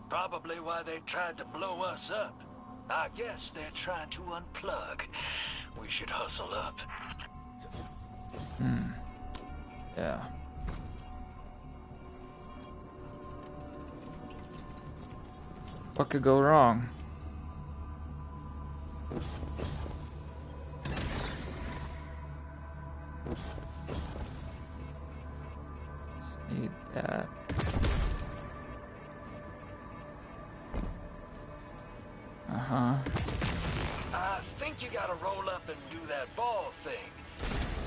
Probably why they tried to blow us up. I guess they're trying to unplug. We should hustle up. Yeah. What could go wrong? Just need that. Uh-huh. I think you gotta roll up and do that ball thing.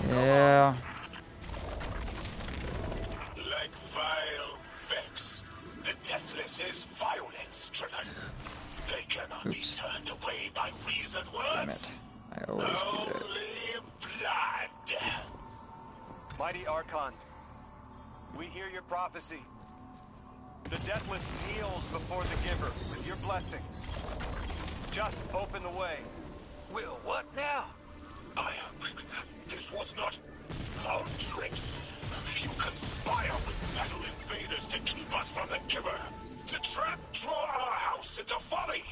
Yeah. Like vile Vex, the Deathless is violence-driven. They cannot be turned away by reasoned Damn words. it. I always do that. Only blood. Mighty Archon, we hear your prophecy. The Deathless kneels before the Giver with your blessing. Just open the way. Will what now? This was not our tricks. You conspire with metal invaders to keep us from the Giver. To draw our house into folly.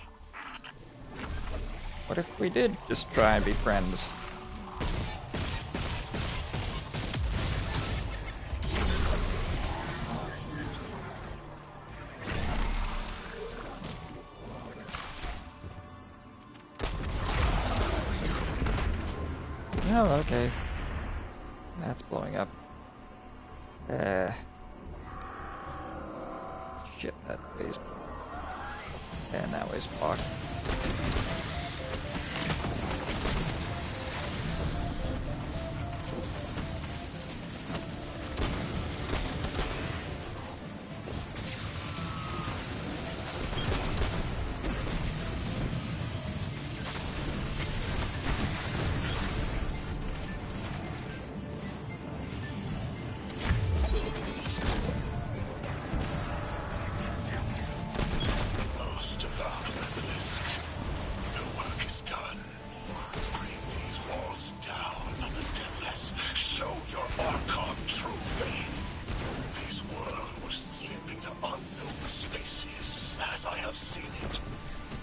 What if we did just try and be friends? Oh, okay. That's blowing up. Shit, that way's blocked. And that way's blocked.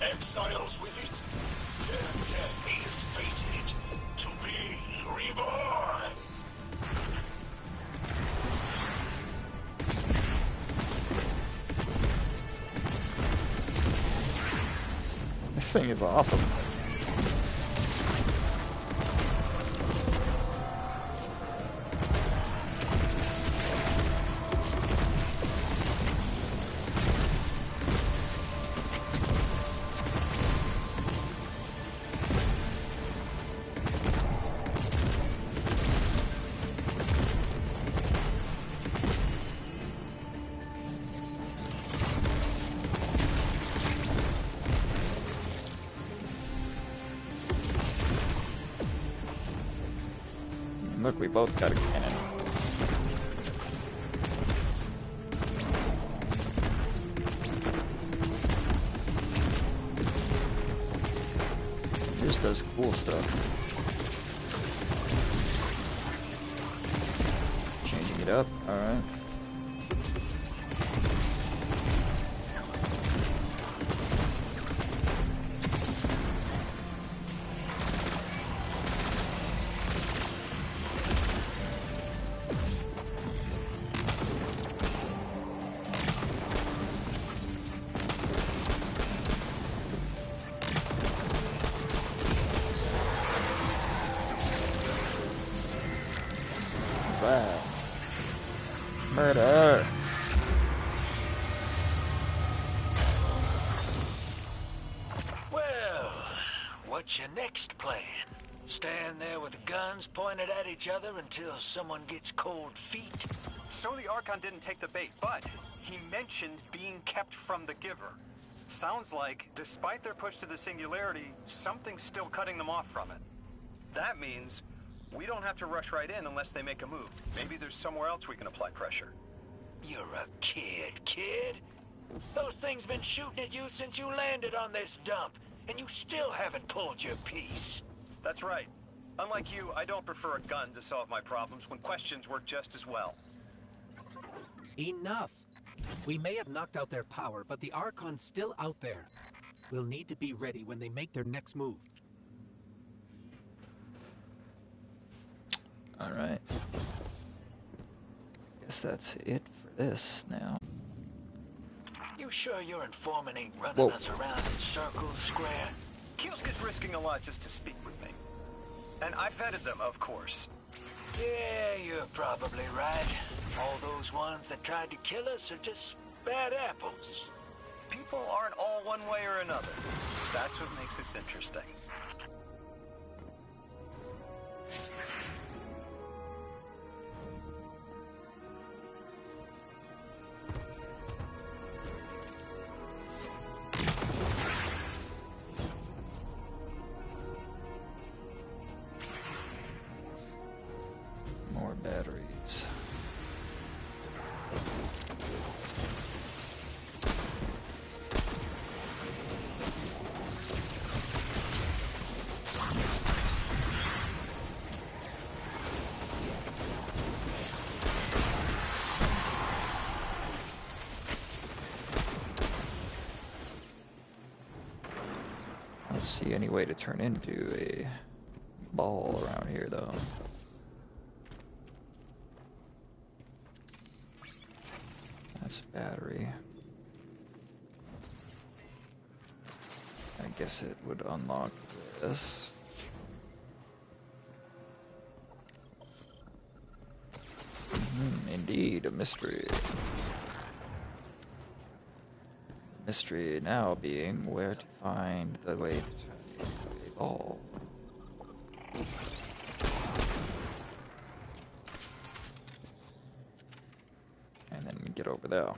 Exiles with it. Their death is fated to be reborn. This thing is awesome. Look, we both got a cannon. Just does cool stuff. Changing it up, alright. Murder! Well, what's your next plan? Stand there with the guns pointed at each other until someone gets cold feet? So the Archon didn't take the bait, but he mentioned being kept from the Giver. Sounds like, despite their push to the Singularity, something's still cutting them off from it. That means We don't have to rush right in unless they make a move. Maybe there's somewhere else we can apply pressure. You're a kid. Those things been shooting at you since you landed on this dump, and you still haven't pulled your piece. That's right. Unlike you, I don't prefer a gun to solve my problems when questions work just as well. Enough. We may have knocked out their power, but the Archon's still out there. We'll need to be ready when they make their next move. Alright. Guess that's it for this now. You sure your informant ain't running Whoa. us around in circles, Square? Kioska's risking a lot just to speak with me. And I vetted them, of course. Yeah, you're probably right. All those ones that tried to kill us are just bad apples. People aren't all one way or another. That's what makes this interesting. More batteries. I don't see any way to turn into a ball around here though. That's a battery. I guess it would unlock this. Indeed, a mystery. Mystery now being where to find the way to turn into a ball. And then get over there.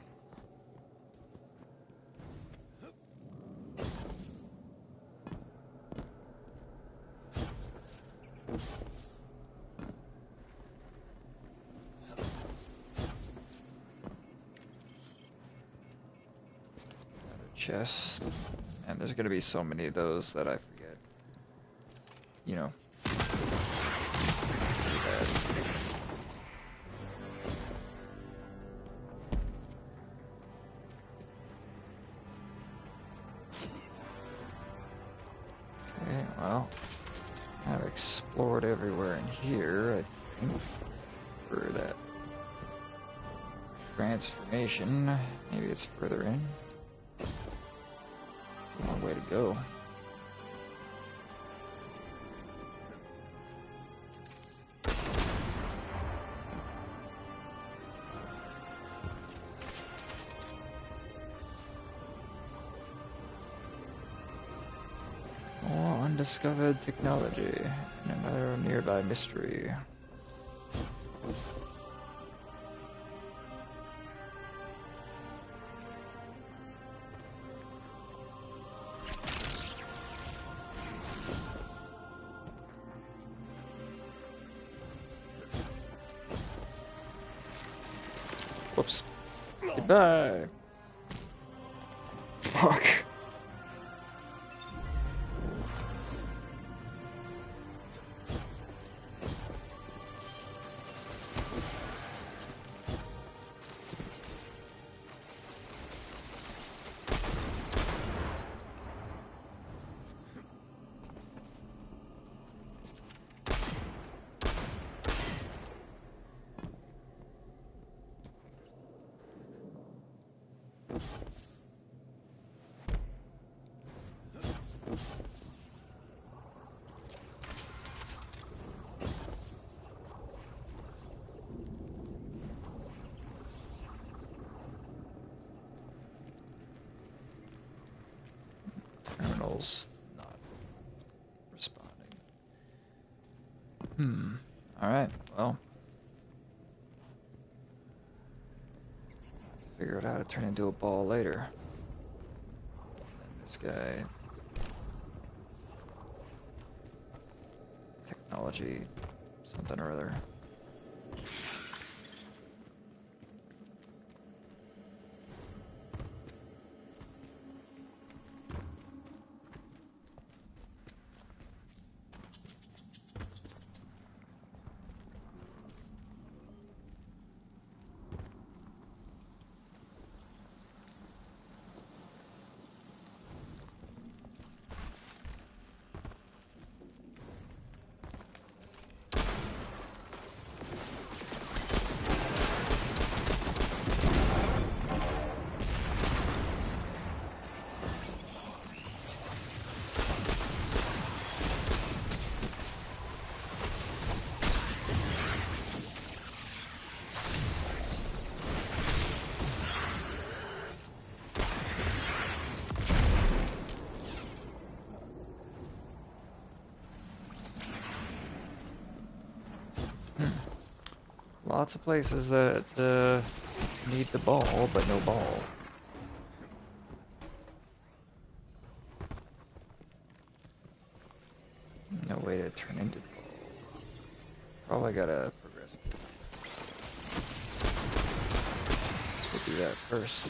Chest, and there's gonna be so many of those that I forget. You know. Okay, well, I've explored everywhere in here, I think, for that transformation. Maybe it's further in. It's a long way to go. More undiscovered technology and another nearby mystery. Whoops. Goodbye. Fuck. Terminal's not responding. Alright, well. Figure out how to turn into a ball later. And this guy. Technology. So something or other. Lots of places that need the ball, but no ball. No way to turn into the ball. Probably gotta progress. We'll do that first.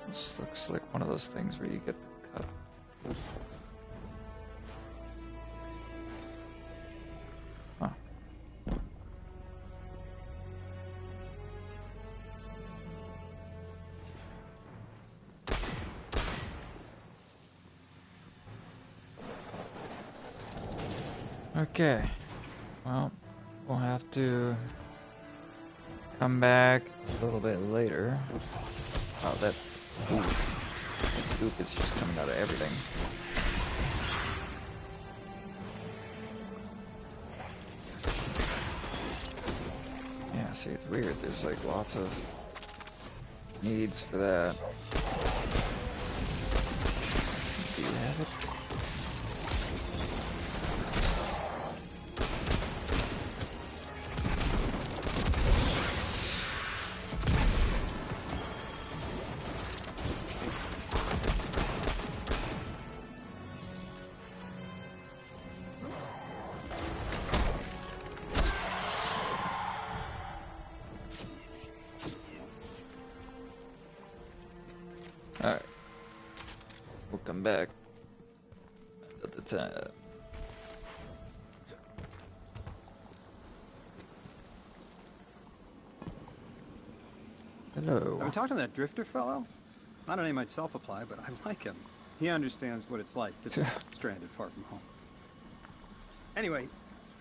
This looks like one of those things where you get the cup. Huh. Okay. Well, we'll have to come back a little bit later. Oh, that goop is just coming out of everything. Yeah, see, it's weird. There's like lots of needs for that. Do you have it? Alright. We'll come back another time. Hello. Have you talked to that drifter fellow? Not a name I'd self-apply, but I like him. He understands what it's like to be stranded far from home. Anyway,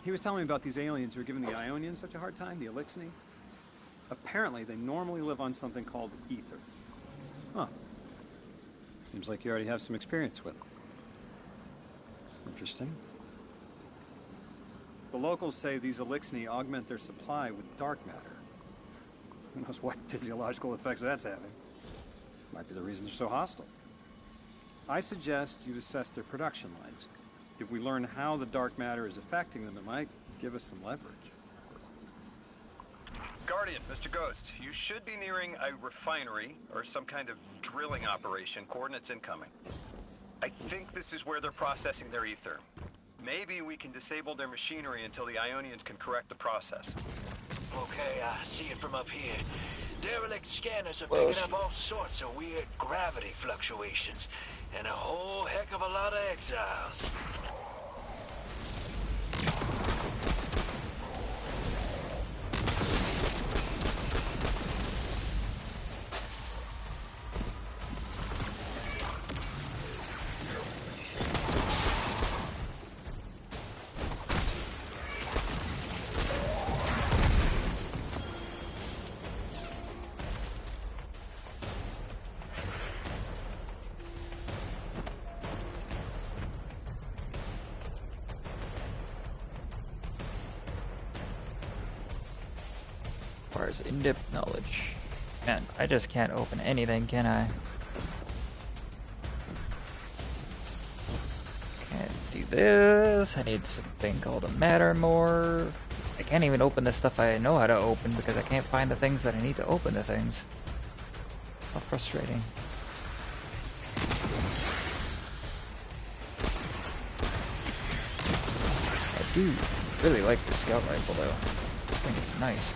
he was telling me about these aliens who are giving the Ionians such a hard time, the Elixni. Apparently, they normally live on something called ether. Huh. Seems like you already have some experience with it. Interesting. The locals say these Elixni augment their supply with dark matter. Who knows what physiological effects that's having. Might be the reason they're so hostile. I suggest you assess their production lines. If we learn how the dark matter is affecting them, it might give us some leverage. Guardian, Mr. Ghost, you should be nearing a refinery or some kind of drilling operation. Coordinates incoming. I think this is where they're processing their ether. Maybe we can disable their machinery until the Ionians can correct the process. Okay, I see it from up here. Derelict scanners are picking up all sorts of weird gravity fluctuations, and a whole heck of a lot of exiles. Requires in-depth knowledge. Man, I just can't open anything, can I? Can't do this. I need something called a Mattermorph. I can't even open the stuff I know how to open because I can't find the things that I need to open the things. How frustrating. do really like the scout rifle though. This thing is nice.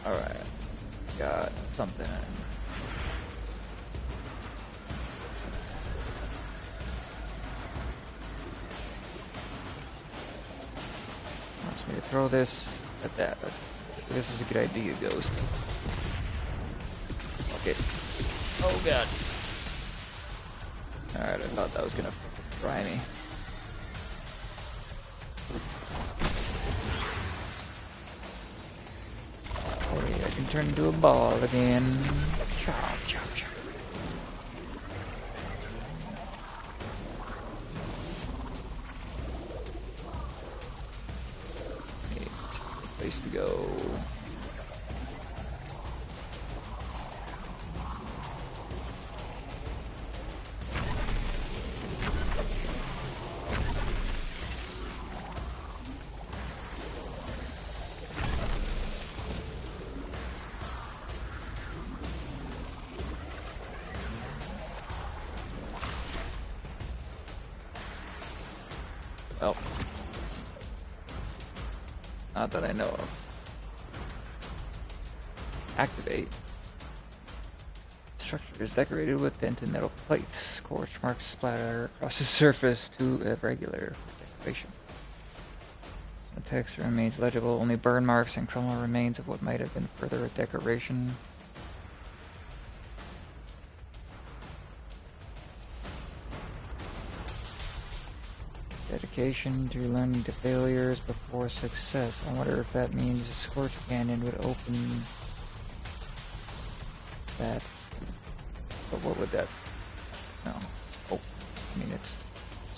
Alright, got something. Wants me to throw this at that. This is a good idea, Ghost. Okay. Oh god. Alright, I thought that was gonna fry me. I can turn into a ball again. Chow, chow, chow. Okay, place to go. Well, not that I know of. Activate. Structure is decorated with dented metal plates. Scorch marks splatter across the surface to irregular decoration. Some text remains legible, only burn marks and crumble remains of what might have been further decoration. Dedication to learning to failures before success. I wonder if that means a Scorch Canyon would open that. But what would that? No. Oh, I mean it's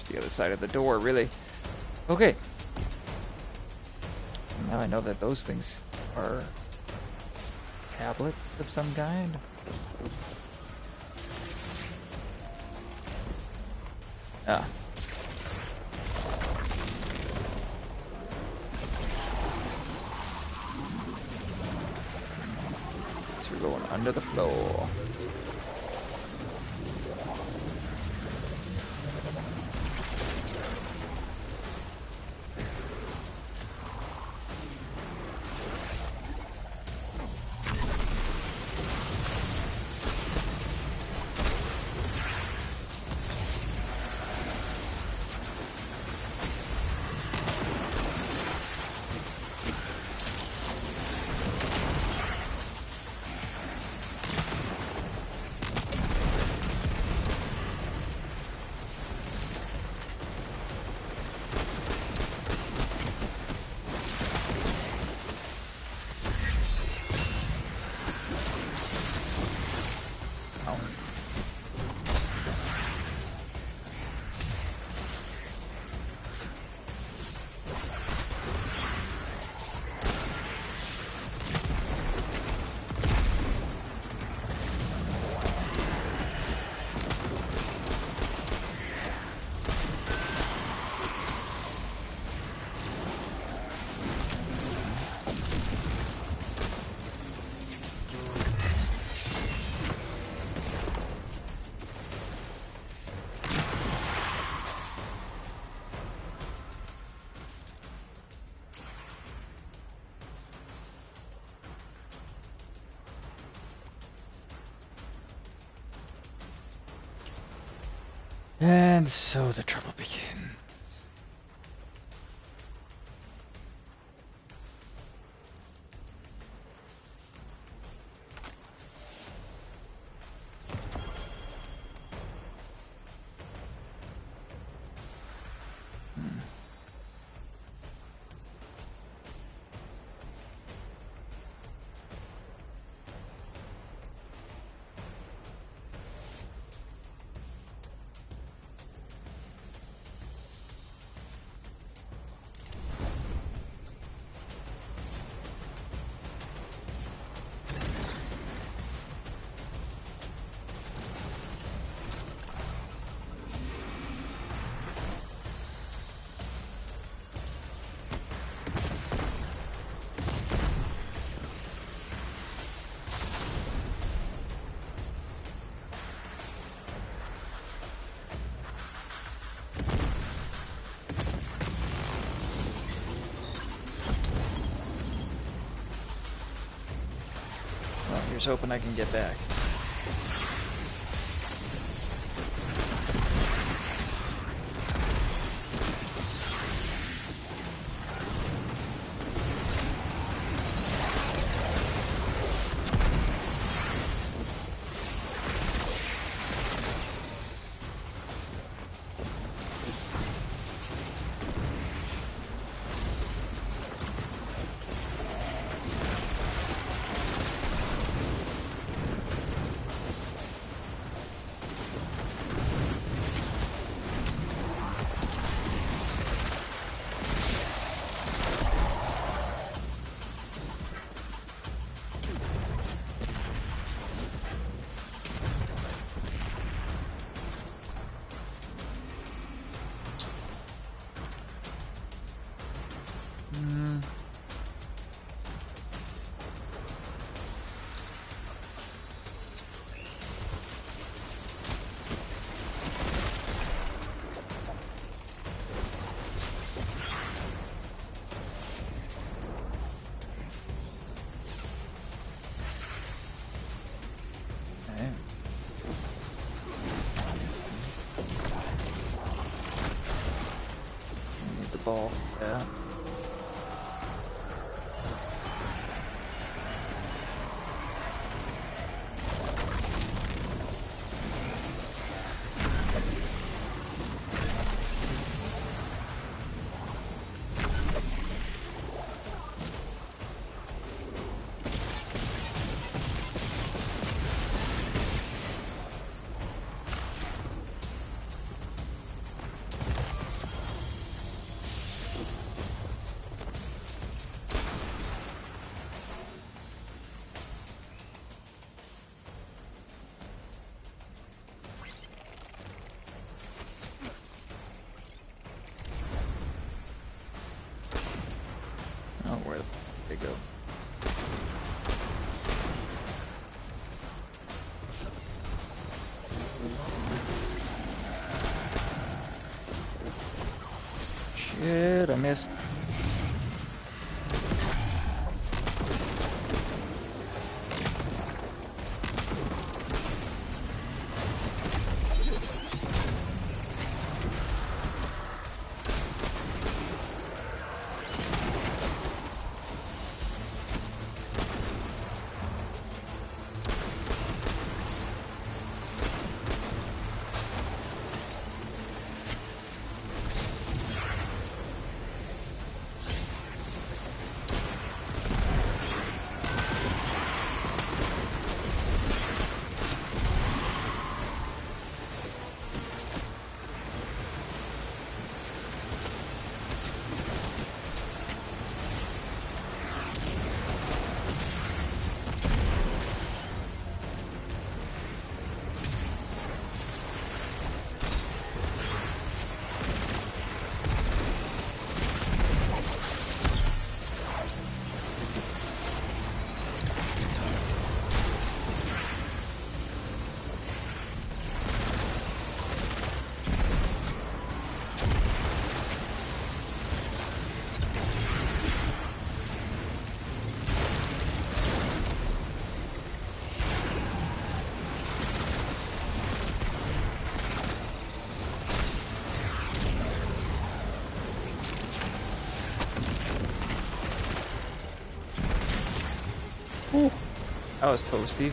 the other side of the door, really. Okay. Now I know that those things are tablets of some kind. Ah. Going under the floor. And so the trouble begins. Here's hoping I can get back. Ball. Yeah. Oh, where they go? Shit, I missed. Ooh, that was toasty.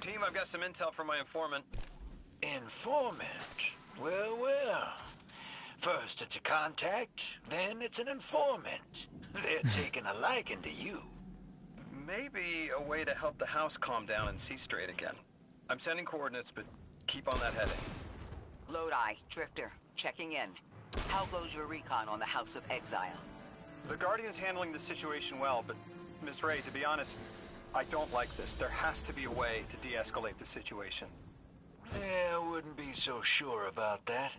Team, I've got some intel from my informant. Informant? Well, well. First it's a contact, then it's an informant. They're taking a liking to you. Maybe a way to help the house calm down and see straight again. I'm sending coordinates, but keep on that heading. Lodi, Drifter, checking in. How goes your recon on the House of Exile? The Guardian's handling the situation well, but Miss Ray, to be honest, I don't like this. There has to be a way to de-escalate the situation. Yeah, I wouldn't be so sure about that.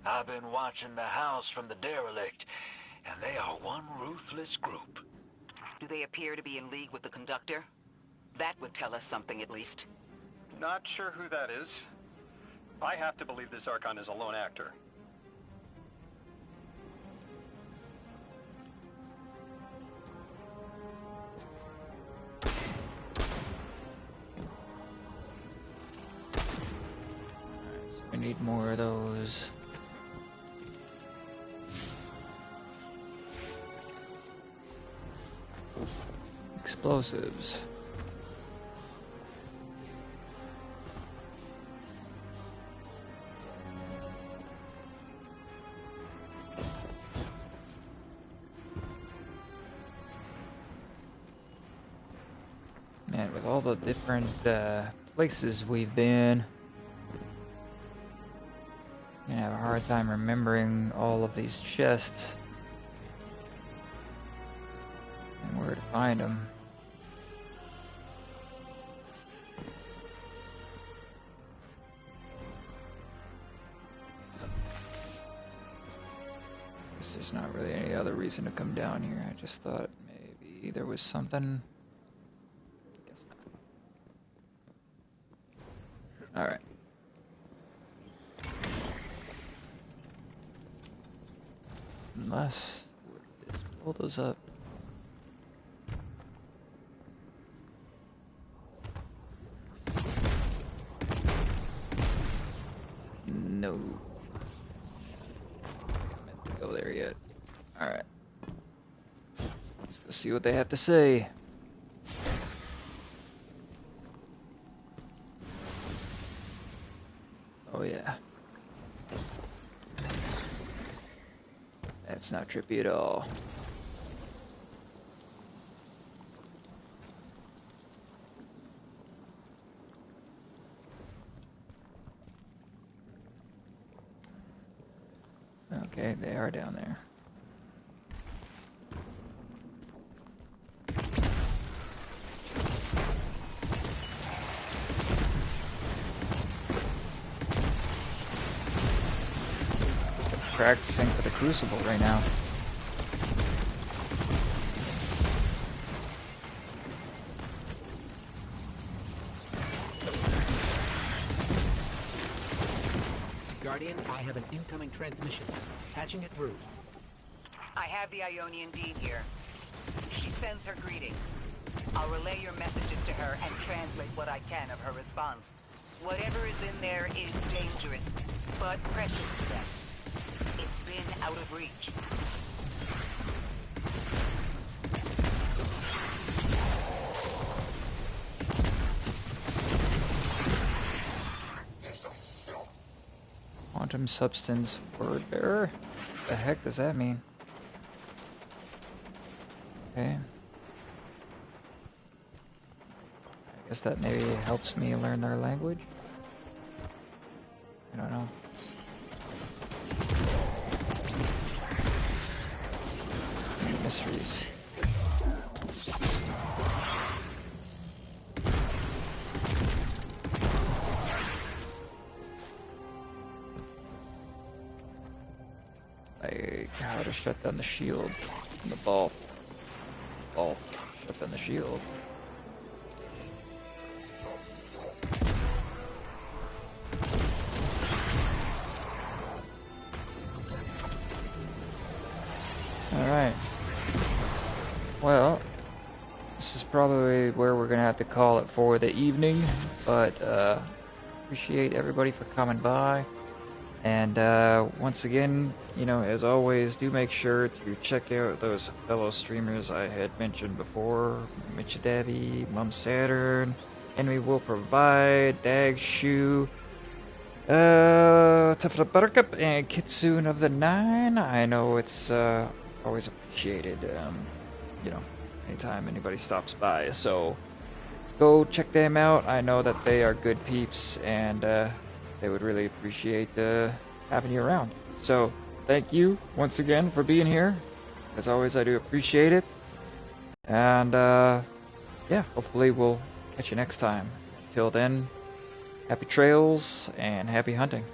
I've been watching the house from the derelict, and they are one ruthless group. Do they appear to be in league with the Conductor? That would tell us something, at least. Not sure who that is. I have to believe this Archon is a lone actor. So we need more of those. Explosives. Man, with all the different places we've been, I'm gonna have a hard time remembering all of these chests and where to find them. Guess there's not really any other reason to come down here. I just thought maybe there was something. Guess not. All right. Unless would this blow those up? No. I meant to go there yet. All right. Let's go see what they have to say. Oh yeah. That's not trippy at all. Okay, they are down there. Practicing for the Crucible right now. Guardian, I have an incoming transmission. Patching it through. I have the Ionian Dean here. She sends her greetings. I'll relay your messages to her and translate what I can of her response. Whatever is in there is dangerous, but precious to them. It's been out of reach. Quantum substance word bearer? The heck does that mean? Okay. I guess that maybe helps me learn their language. I don't know. Mysteries. Like how to shut down the shield and the ball. Ball. Shut down the shield. Alright. Well, this is probably where we're gonna have to call it for the evening, but appreciate everybody for coming by. And once again, you know, as always, do make sure to check out those fellow streamers I had mentioned before, Mitch Davy, Mum Saturn, Enemy Will Provide, Dag Shoe, Tough Buttercup, and Kitsune of the Nine. I know it's always appreciated, you know, anytime anybody stops by. So go check them out. I know that they are good peeps, and they would really appreciate having you around. So thank you once again for being here. As always, I do appreciate it. And yeah, hopefully we'll catch you next time. Till then, happy trails and happy hunting.